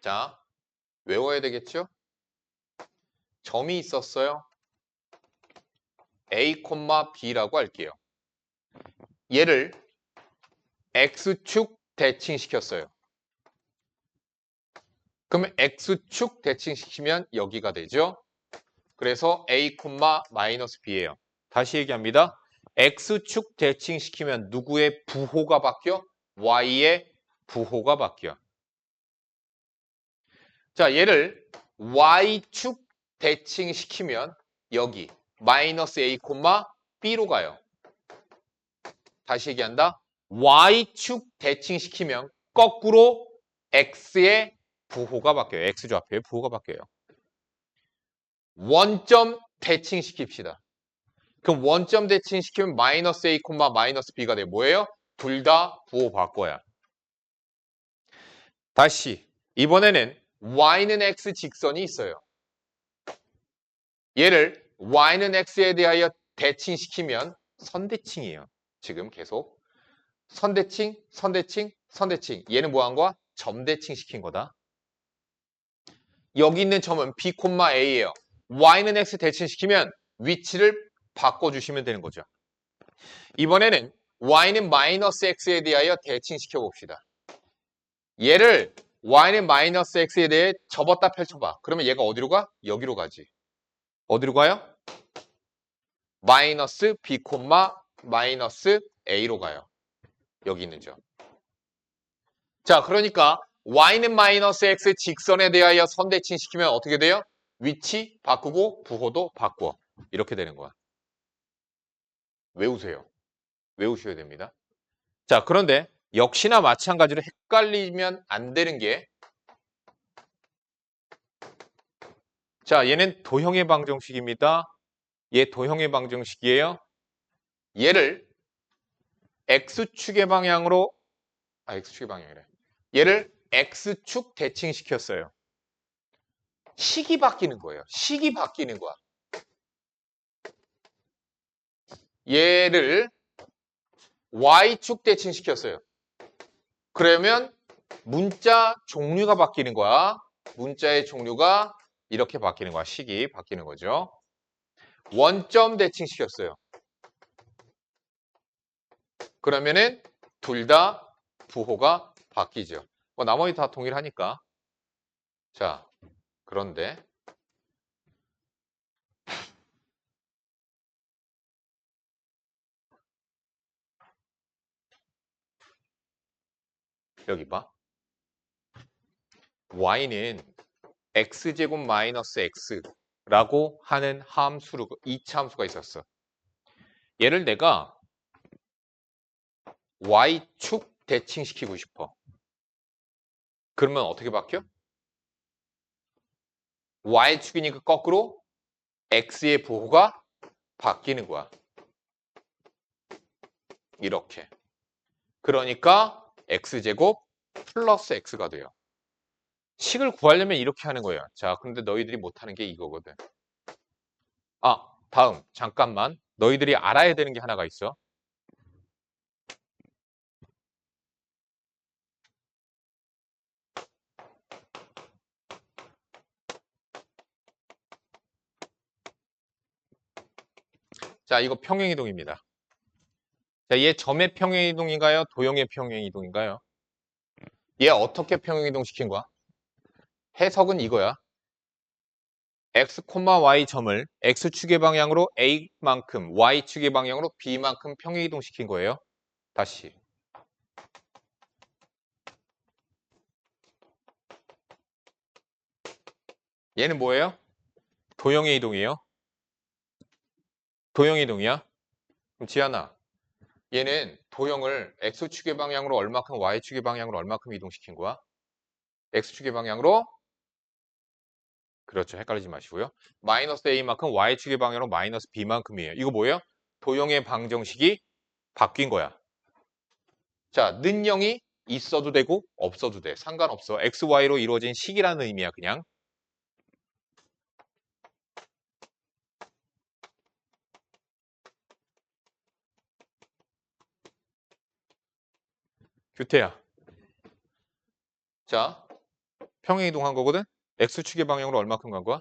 자 외워야 되겠죠? 점이 있었어요. A, B라고 할게요. 얘를 X축 대칭시켰어요. 그러면 X축 대칭시키면 여기가 되죠. 그래서 A, 마이너스 B예요. 다시 얘기합니다. X축 대칭시키면 누구의 부호가 바뀌어? Y의 부호가 바뀌어. 자, 얘를 Y축 대칭시키면 여기 마이너스 A, B로 가요. 다시 얘기한다. Y축 대칭시키면 거꾸로 X의 부호가 바뀌어요. X좌표의 부호가 바뀌어요. 원점 대칭시킵시다. 그럼 원점 대칭시키면 마이너스 A, 마이너스 B가 돼. 뭐예요? 둘 다 부호 바꿔야. 다시 이번에는 Y는 X 직선이 있어요. 얘를 Y는 X에 대하여 대칭시키면 선대칭이에요. 지금 계속. 선대칭, 선대칭, 선대칭. 얘는 뭐 한 거야? 점대칭 시킨 거다. 여기 있는 점은 B, A예요. Y는 X 대칭시키면 위치를 바꿔주시면 되는 거죠. 이번에는 Y는 마이너스 X에 대하여 대칭시켜 봅시다. 얘를 Y는 마이너스 X에 대해 접었다 펼쳐봐. 그러면 얘가 어디로 가? 여기로 가지. 어디로 가요? 마이너스 B, 마이너스 A로 가요. 여기 있는 점. 자, 그러니까 y는 마이너스 x 직선에 대하여 선대칭시키면 어떻게 돼요? 위치 바꾸고 부호도 바꿔. 이렇게 되는 거야. 외우세요. 외우셔야 됩니다. 자, 그런데 역시나 마찬가지로 헷갈리면 안 되는 게, 자, 얘는 도형의 방정식입니다. 얘 도형의 방정식이에요. 얘를 X축의 방향으로, X축의 방향이래. 얘를 X축 대칭시켰어요. 식이 바뀌는 거예요. 식이 바뀌는 거야. 얘를 Y축 대칭시켰어요. 그러면 문자 종류가 바뀌는 거야. 문자의 종류가 이렇게 바뀌는 거야. 식이 바뀌는 거죠. 원점 대칭시켰어요. 그러면은 둘 다 부호가 바뀌죠. 나머지 다 동일하니까. 자, 그런데 여기 봐. y는 x제곱 마이너스 x라고 하는 함수로 이차 함수가 있었어. 얘를 내가 y축 대칭시키고 싶어. 그러면 어떻게 바뀌어? y축이니까 거꾸로 x의 부호가 바뀌는 거야. 이렇게. 그러니까 x제곱 플러스 x가 돼요. 식을 구하려면 이렇게 하는 거예요. 자, 근데 너희들이 못하는 게 이거거든. 아, 다음. 잠깐만. 너희들이 알아야 되는 게 하나가 있어. 자, 이거 평행이동입니다. 자, 얘 점의 평행이동인가요? 도형의 평행이동인가요? 얘 어떻게 평행이동 시킨 거야? 해석은 이거야. x, y 점을 x축의 방향으로 a만큼, y축의 방향으로 b만큼 평행이동 시킨 거예요. 다시. 얘는 뭐예요? 도형의 이동이에요. 도형의 이동이야. 그럼 지안아, 얘는 도형을 x축의 방향으로 얼마큼, y축의 방향으로 얼마큼 이동시킨 거야? x축의 방향으로, 그렇죠. 헷갈리지 마시고요. 마이너스 a만큼 y축의 방향으로 마이너스 b만큼이에요. 이거 뭐예요? 도형의 방정식이 바뀐 거야. 자, 는 0이 있어도 되고 없어도 돼. 상관없어. x, y로 이루어진 식이라는 의미야, 그냥. 규태야. 자, 평행이동한 거거든? x축의 방향으로 얼마큼 간 거야?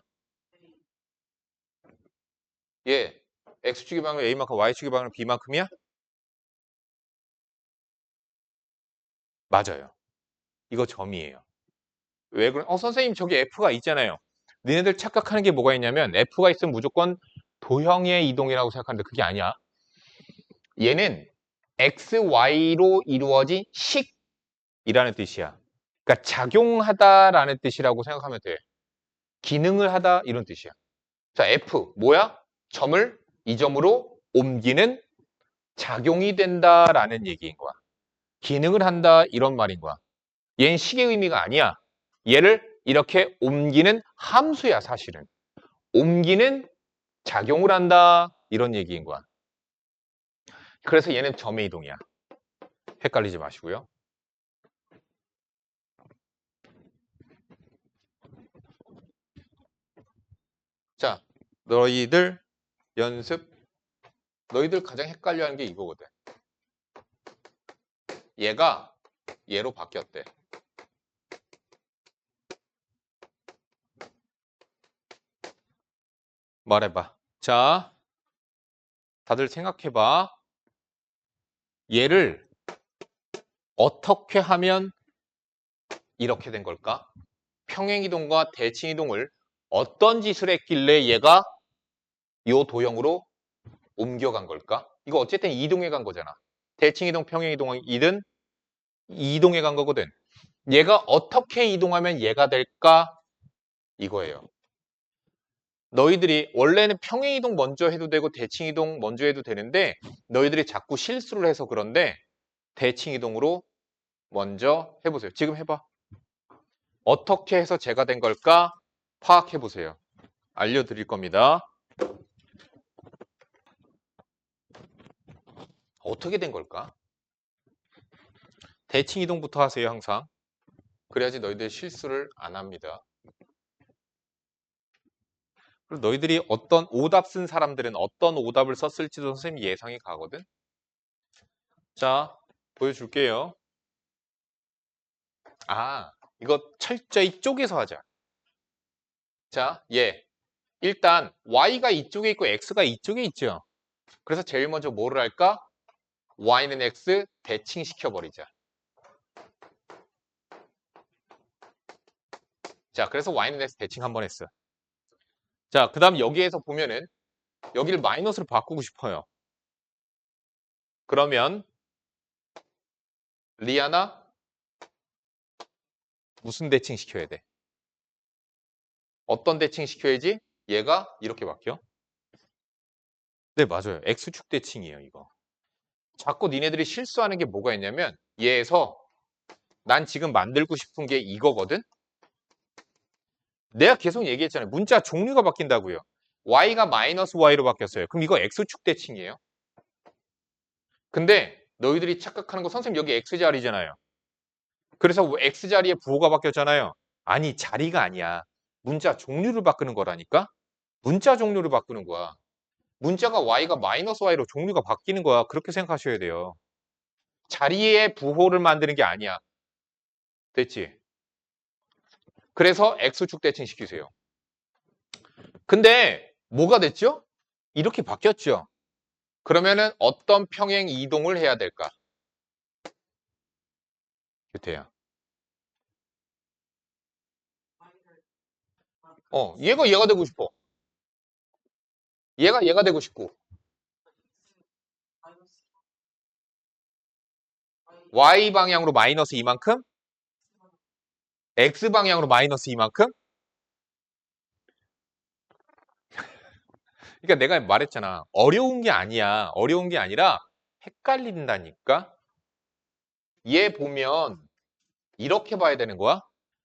예. x축의 방향으로 a만큼, y축의 방향으로 b만큼이야? 맞아요. 이거 점이에요. 왜 그래? 선생님 저기 F가 있잖아요. 너네들 착각하는 게 뭐가 있냐면 F가 있으면 무조건 도형의 이동이라고 생각하는데 그게 아니야. 얘는 X, Y로 이루어진 식이라는 뜻이야. 그러니까 작용하다라는 뜻이라고 생각하면 돼. 기능을 하다 이런 뜻이야. 자, F 뭐야? 점을 이 점으로 옮기는 작용이 된다라는 얘기인 거야. 기능을 한다 이런 말인 거야. 얘는 식의 의미가 아니야. 얘를 이렇게 옮기는 함수야, 사실은. 옮기는 작용을 한다 이런 얘기인 거야. 그래서 얘는 점의 이동이야. 헷갈리지 마시고요. 자, 너희들 연습. 너희들 가장 헷갈려하는 게 이거거든. 얘가 얘로 바뀌었대. 말해봐. 자, 다들 생각해봐. 얘를 어떻게 하면 이렇게 된 걸까? 평행이동과 대칭이동을 어떤 짓을 했길래 얘가 요 도형으로 옮겨간 걸까? 이거 어쨌든 이동해 간 거잖아. 대칭이동, 평행이동이든 이동해 간 거거든. 얘가 어떻게 이동하면 얘가 될까? 이거예요. 너희들이 원래는 평행이동 먼저 해도 되고 대칭이동 먼저 해도 되는데 너희들이 자꾸 실수를 해서 그런데 대칭 이동으로 먼저 해보세요. 지금 해봐. 어떻게 해서 제가 된 걸까? 파악해보세요. 알려드릴 겁니다. 어떻게 된 걸까? 대칭 이동부터 하세요, 항상. 그래야지 너희들 실수를 안 합니다. 그리고 너희들이 어떤 오답 쓴 사람들은 어떤 오답을 썼을지도 선생님이 예상이 가거든. 자, 보여줄게요. 이거 철저히 쪼개서 하자. 자, 일단 y가 이쪽에 있고 x가 이쪽에 있죠. 그래서 제일 먼저 뭐를 할까? y는 x 대칭시켜버리자. 자, 그래서 y는 x 대칭 한번 했어. 자, 그 다음 여기에서 보면은 여기를 마이너스로 바꾸고 싶어요. 그러면 리아나 무슨 대칭 시켜야 돼? 어떤 대칭 시켜야지? 얘가 이렇게 바뀌어? 네, 맞아요. x축 대칭이에요, 이거. 자꾸 니네들이 실수하는 게 뭐가 있냐면 얘에서 난 지금 만들고 싶은 게 이거거든? 내가 계속 얘기했잖아요. 문자 종류가 바뀐다고요. y가 마이너스 y로 바뀌었어요. 그럼 이거 x축 대칭이에요. 근데 너희들이 착각하는 거 선생님 여기 x자리잖아요. 그래서 x자리에 부호가 바뀌었잖아요. 아니 자리가 아니야. 문자 종류를 바꾸는 거라니까. 문자 종류를 바꾸는 거야. 문자가 y가 마이너스 y로 종류가 바뀌는 거야. 그렇게 생각하셔야 돼요. 자리에 부호를 만드는 게 아니야. 됐지? 그래서 x축 대칭 시키세요. 근데 뭐가 됐죠? 이렇게 바뀌었죠. 그러면은 어떤 평행 이동을 해야 될까? 규태야. 얘가 되고 싶어. 얘가 되고 싶고. y 방향으로 마이너스 이만큼? x 방향으로 마이너스 이만큼? 그러니까 내가 말했잖아. 어려운 게 아니야. 어려운 게 아니라 헷갈린다니까? 얘 보면 이렇게 봐야 되는 거야.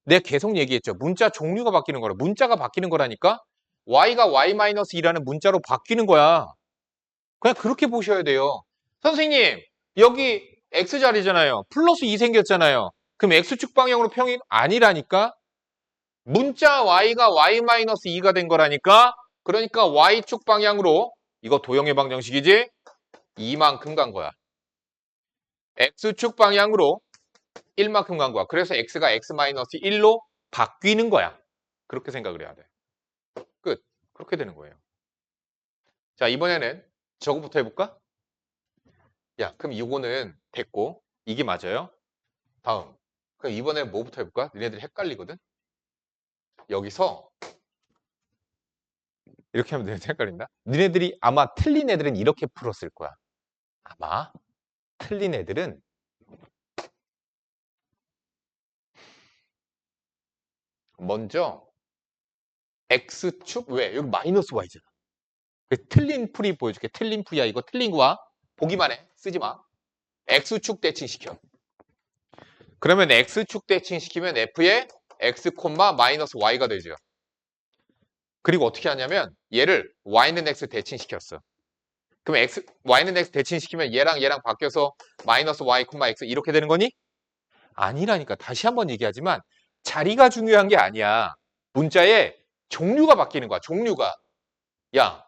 내가 계속 얘기했죠. 문자 종류가 바뀌는 거라. 문자가 바뀌는 거라니까? y가 y-2라는 문자로 바뀌는 거야. 그냥 그렇게 보셔야 돼요. 선생님, 여기 x자리잖아요. 플러스 2 생겼잖아요. 그럼 x축 방향으로 평행 아니라니까? 문자 y가 y-2가 된 거라니까? 그러니까 y축 방향으로 이거 도형의 방정식이지? 이만큼 간 거야. x축 방향으로 1만큼 간 거야. 그래서 x가 x-1로 바뀌는 거야. 그렇게 생각을 해야 돼. 끝. 그렇게 되는 거예요. 자, 이번에는 저거부터 해볼까? 야, 그럼 이거는 됐고 이게 맞아요? 다음. 그럼 이번에 뭐부터 해볼까? 니네들이 헷갈리거든? 여기서 이렇게 하면 니네들 헷갈린다? 니네들이 아마 틀린 애들은 이렇게 풀었을 거야. 아마 틀린 애들은 먼저 x축 왜? 여기 마이너스 y잖아. 틀린 풀이 보여줄게. 틀린 풀이야. 이거 틀린 거야. 보기만 해. 쓰지 마. x축 대칭시켜. 그러면 x축 대칭시키면 f의 x, 마이너스 y가 되죠. 그리고 어떻게 하냐면 얘를 y는 x 대칭시켰어. 그럼 y는 x 대칭시키면 얘랑 바뀌어서 마이너스 y, x 이렇게 되는 거니? 아니라니까. 다시 한번 얘기하지만 자리가 중요한 게 아니야. 문자의 종류가 바뀌는 거야. 종류가. 야,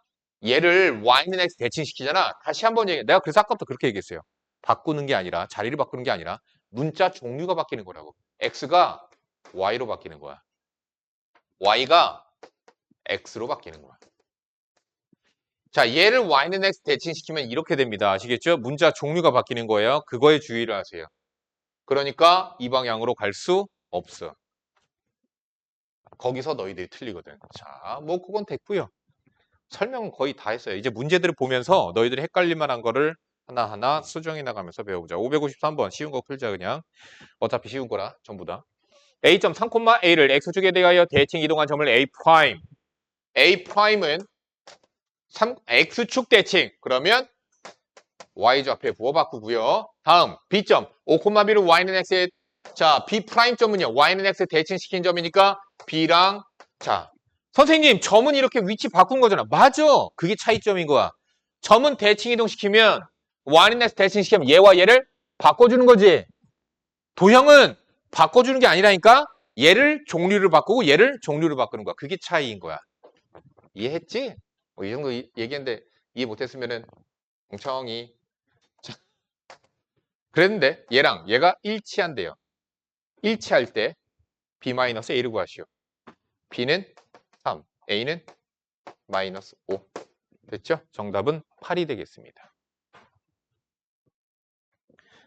얘를 y는 x 대칭시키잖아. 다시 한번 얘기해. 내가 그래서 아까부터 그렇게 얘기했어요. 바꾸는 게 아니라 자리를 바꾸는 게 아니라 문자 종류가 바뀌는 거라고. x가 y로 바뀌는 거야. y가 x로 바뀌는 거야. 자, 얘를 y는 x 대칭시키면 이렇게 됩니다. 아시겠죠? 문자 종류가 바뀌는 거예요. 그거에 주의를 하세요. 그러니까 이 방향으로 갈 수 없어. 거기서 너희들이 틀리거든. 자, 뭐 그건 됐고요. 설명은 거의 다 했어요. 이제 문제들을 보면서 너희들이 헷갈릴 만한 거를 하나하나 수정해 나가면서 배워보자. 553번 쉬운 거 풀자 그냥. 어차피 쉬운 거라 전부 다. A.3,A를 X축에 대하여 대칭 이동한 점을 A'. A'은 X축 대칭. 그러면 y좌표에 부호 바꾸고요. 다음 b점 5,b를 y는 x에 자 b 프라임점은요 y는 x에 대칭시킨 점이니까 b랑 자 선생님 점은 이렇게 위치 바꾼 거잖아. 맞아. 그게 차이점인 거야. 점은 대칭 이동시키면 y는 x 대칭시키면 얘와 얘를 바꿔주는 거지. 도형은 바꿔주는 게 아니라니까 얘를 종류를 바꾸고 얘를 종류를 바꾸는 거야. 그게 차이인 거야. 이해했지? 이 정도 얘기했는데 이해 못했으면은 멍청이. 자, 그랬는데 얘랑 얘가 일치한대요. 일치할 때 b-a를 구하시오. b는 3, a는 마이너스 5. 됐죠? 정답은 8이 되겠습니다.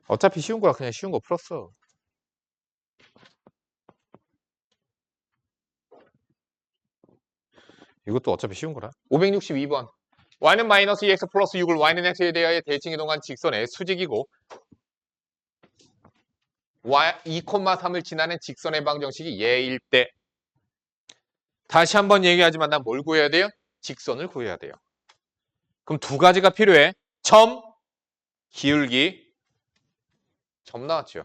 어차피 쉬운 거라 그냥 쉬운 거 풀었어. 이것도 어차피 쉬운 거라. 562번. y는 마이너스 2x 플러스 6을 y는 x에 대하여 대칭 이동한 직선의 수직이고 y 2,3을 지나는 직선의 방정식이 얘일 때 다시 한번 얘기하지만 난 뭘 구해야 돼요? 직선을 구해야 돼요. 그럼 두 가지가 필요해. 점, 기울기. 점 나왔죠?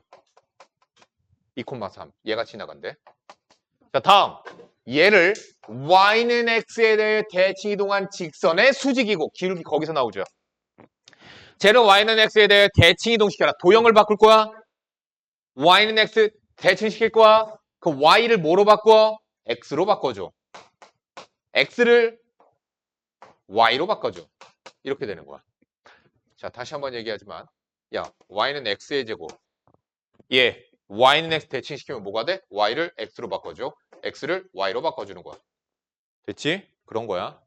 2,3. 얘가 지나간대. 자, 다음. 얘를 y는 x에 대해 대칭 이동한 직선의 수직이고 기울기 거기서 나오죠. 쟤를 y는 x에 대해 대칭 이동시켜라. 도형을 바꿀 거야. y는 x 대칭시킬 거야. 그 y를 뭐로 바꿔? x로 바꿔줘. x를 y로 바꿔줘. 이렇게 되는 거야. 자, 다시 한번 얘기하지만 야, y는 x의 제곱. 얘 y는 x 대칭시키면 뭐가 돼? y를 x로 바꿔줘. x를 y로 바꿔주는 거야. 됐지? 그런 거야.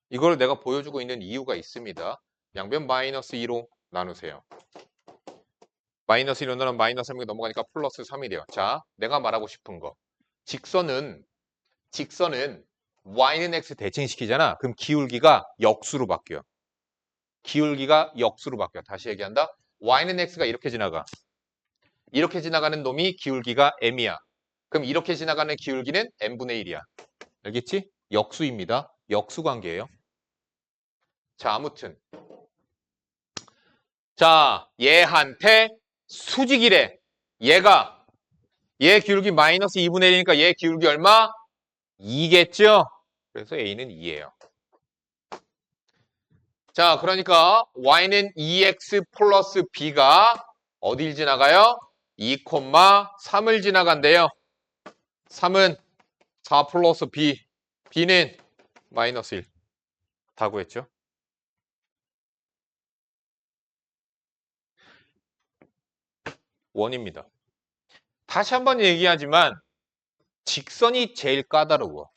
이걸 내가 보여주고 있는 이유가 있습니다. 양변 마이너스 2로 나누세요. 마이너스 1로 나누면 마이너스 3이 넘어가니까 플러스 3이 돼요. 자, 내가 말하고 싶은 거. 직선은 y는 x 대칭시키잖아. 그럼 기울기가 역수로 바뀌어. 기울기가 역수로 바뀌어. 다시 얘기한다. y는 x가 이렇게 지나가. 이렇게 지나가는 놈이 기울기가 m이야. 그럼 이렇게 지나가는 기울기는 n분의 1이야. 알겠지? 역수입니다. 역수 관계예요. 자, 아무튼 자, 얘한테 수직이래. 얘 기울기 마이너스 2분의 1이니까 얘 기울기 얼마? 2겠죠? 그래서 A는 2예요. 자, 그러니까 Y는 2X 플러스 B가 어딜 지나가요? 2,3을 지나간대요. 3은 4 플러스 B, B는 마이너스 1. 다 구했죠? 원입니다. 다시 한번 얘기하지만 직선이 제일 까다로워.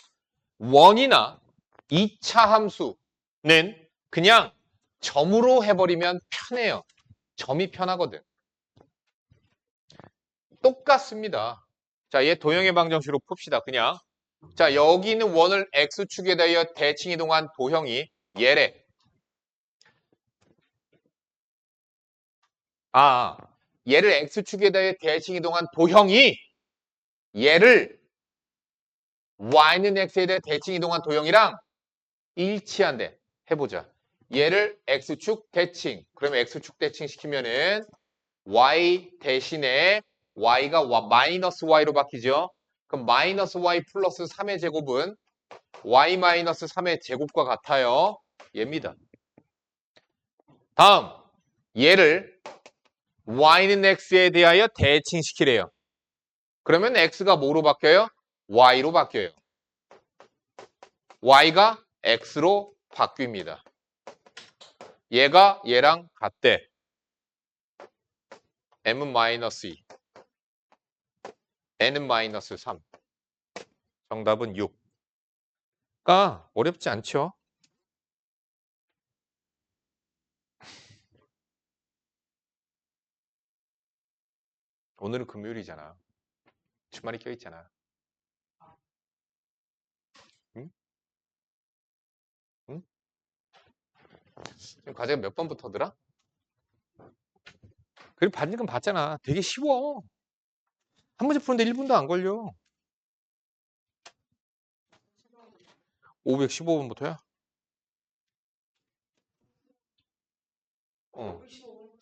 원이나 2차 함수는 그냥 점으로 해버리면 편해요. 점이 편하거든. 똑같습니다. 자, 얘 도형의 방정식으로 풉시다. 그냥. 자, 여기 있는 원을 x축에 대하여 대칭 이동한 도형이 얘래. 얘를 x축에 대하여 대칭 이동한 도형이 얘를 y는 x에 대해 대칭 이동한 도형이랑 일치한대. 해보자. 얘를 x축 대칭. 그러면 x축 대칭 시키면은 y 대신에 y가 마이너스 y로 바뀌죠. 그럼 마이너스 y 플러스 3의 제곱은 y 마이너스 3의 제곱과 같아요. 얘입니다. 다음 얘를 y는 x에 대하여 대칭시키래요. 그러면 x가 뭐로 바뀌어요? y로 바뀌어요. y가 x로 바뀝니다. 얘가 얘랑 같대. m은 마이너스 2, n은 마이너스 3. 정답은 6가 어렵지 않죠? 오늘은 금요일이잖아. 주말이 껴있잖아. 응? 응? 지금 과제가 몇 번부터더라? 그리고 받는 건 봤잖아. 되게 쉬워. 한 문제 푸는데 1분도 안 걸려. 515번부터야? 어.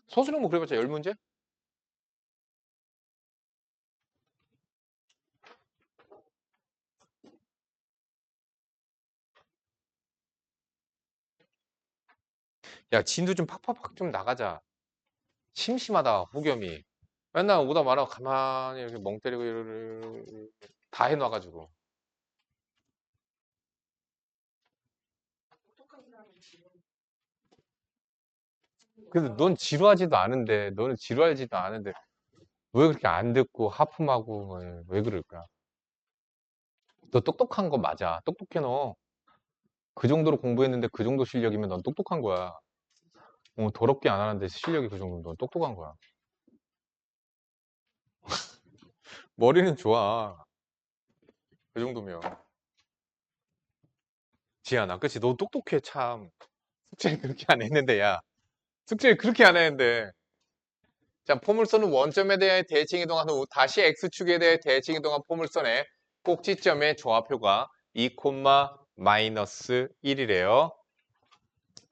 소수능 뭐 그래봤자 10문제? 야, 진도 좀 팍팍팍 좀 나가자. 심심하다, 후겸이. 맨날 오다 말아 가만히 이렇게 멍 때리고 다 해놔가지고. 근데 넌 지루하지도 않은데, 너는 지루하지도 않은데, 왜 그렇게 안 듣고 하품하고, 왜 그럴까? 너 똑똑한 거 맞아. 똑똑해, 너. 그 정도로 공부했는데 그 정도 실력이면 넌 똑똑한 거야. 더럽게 안 하는데 실력이 그 정도면 넌 똑똑한 거야. 머리는 좋아. 그 정도면. 지아나, 그치? 너 똑똑해, 참. 숙제를 그렇게 안 했는데, 야. 숙제를 그렇게 안 했는데. 자, 포물선은 원점에 대해 대칭 이동한 후 다시 X축에 대해 대칭 이동한 포물선의 꼭지점의 조합표가 2, 마이너스 1이래요.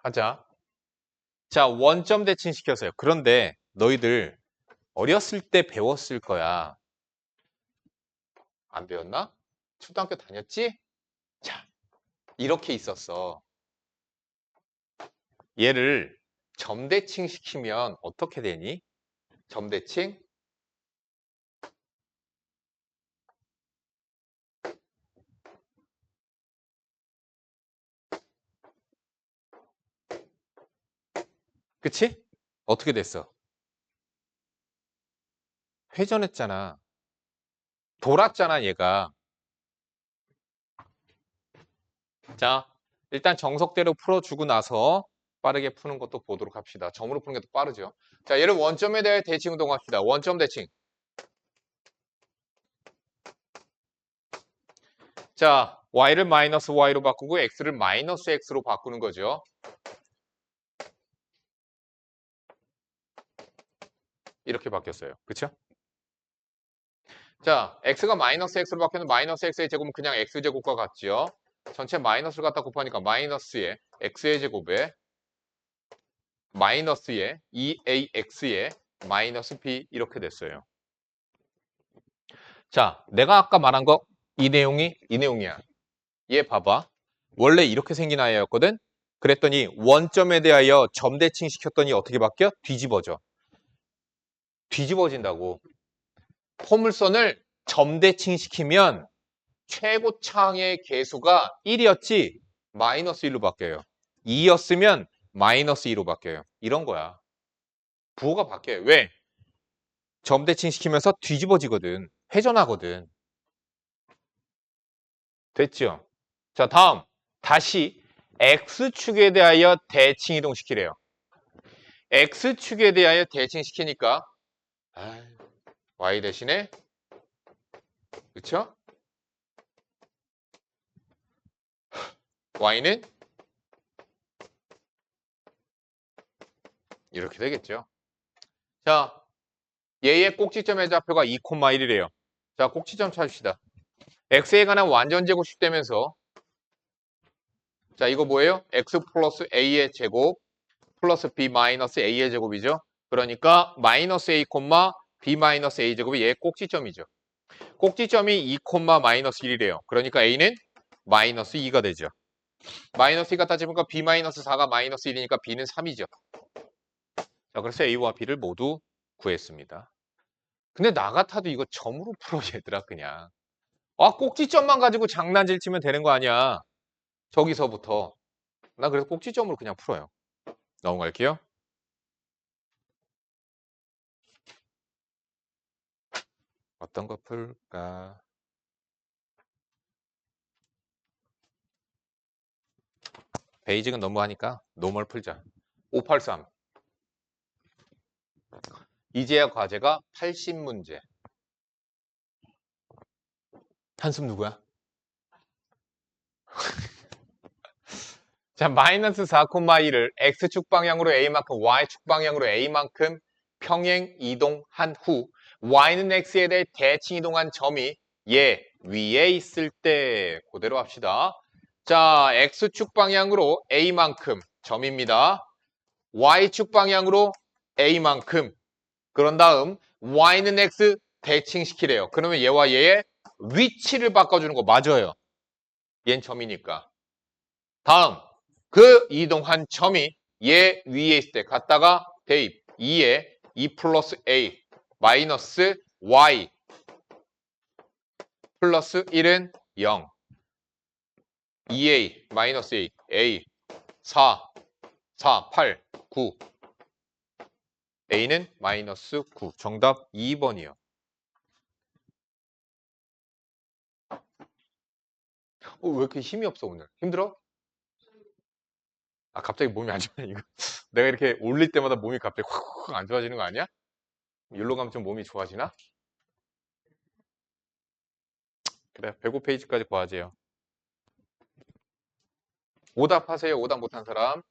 하자. 자, 원점 대칭 시켰어요. 그런데 너희들 어렸을 때 배웠을 거야. 안 배웠나? 초등학교 다녔지? 자, 이렇게 있었어. 얘를 점대칭 시키면 어떻게 되니? 점대칭? 그치? 어떻게 됐어? 회전했잖아. 돌았잖아, 얘가. 자, 일단 정석대로 풀어주고 나서 빠르게 푸는 것도 보도록 합시다. 점으로 푸는 게 더 빠르죠. 자, 얘를 원점에 대해 대칭 운동합시다. 원점 대칭. 자, y를 마이너스 y로 바꾸고 x를 마이너스 x로 바꾸는 거죠. 이렇게 바뀌었어요. 그쵸? 자, x가 마이너스 x로 바뀌면 마이너스 x의 제곱은 그냥 x제곱과 같죠. 전체 마이너스를 갖다 곱하니까 마이너스의 x의 제곱에 마이너스의 2ax의 마이너스 b 이렇게 됐어요. 자, 내가 아까 말한 거 이 내용이야. 얘 봐봐. 원래 이렇게 생긴 아이였거든? 그랬더니 원점에 대하여 점대칭 시켰더니 어떻게 바뀌어? 뒤집어져. 뒤집어진다고. 포물선을 점대칭 시키면 최고창의 개수가 1이었지 마이너스 1로 바뀌어요. 2였으면 마이너스 2로 바뀌어요. 이런 거야. 부호가 바뀌어요. 왜? 점대칭 시키면서 뒤집어지거든. 회전하거든. 됐죠? 자, 다음. 다시 X축에 대하여 대칭 이동시키래요. X축에 대하여 대칭 시키니까 Y 대신에 그쵸? Y는 이렇게 되겠죠. 자, 얘의 꼭지점의 좌표가 2,1이래요. 자, 꼭지점 찾읍시다. X에 관한 완전 제곱식 되면서 자, 이거 뭐예요? X 플러스 A의 제곱 플러스 B 마이너스 A의 제곱이죠. 그러니까 마이너스 A, B 마이너스 A 제곱이 얘의 꼭지점이죠. 꼭지점이 2, 마이너스 1이래요. 그러니까 A는 마이너스 2가 되죠. 마이너스 2 갖다 집으니까 B 마이너스 4가 마이너스 1이니까 B는 3이죠. 자, 그래서 A와 B를 모두 구했습니다. 근데 나 같아도 이거 점으로 풀어 얘들아 그냥. 아, 꼭지점만 가지고 장난질 치면 되는 거 아니야. 저기서부터. 나 그래서 꼭지점으로 그냥 풀어요. 넘어갈게요. 어떤 거 풀까? 베이직은 너무하니까 노멀 풀자. 583. 이제야 과제가 80문제. 한숨 누구야? 자, 마이너스 4,2를 x축 방향으로 a만큼 y축 방향으로 a만큼 평행 이동한 후 y는 x에 대해 대칭 이동한 점이 얘 위에 있을 때 그대로 합시다. 자, x축 방향으로 a만큼 점입니다. y축 방향으로 a만큼. 그런 다음 y는 x 대칭시키래요. 그러면 얘와 얘의 위치를 바꿔주는 거 맞아요. 얘는 점이니까. 다음 그 이동한 점이 얘 위에 있을 때 갖다가 대입 2에 2 플러스 a 마이너스 y 플러스 1은 0 2a 마이너스 a 4 8 9 a는 마이너스 9 정답 2번이요. 왜 이렇게 힘이 없어 오늘? 힘들어? 아 갑자기 몸이 안 좋아 이거. 내가 이렇게 올릴 때마다 몸이 갑자기 확 안 좋아지는 거 아니야? 일로 가면 좀 몸이 좋아지나? 그래 105페이지까지 고하세요. 오답하세요. 오답 못한 사람.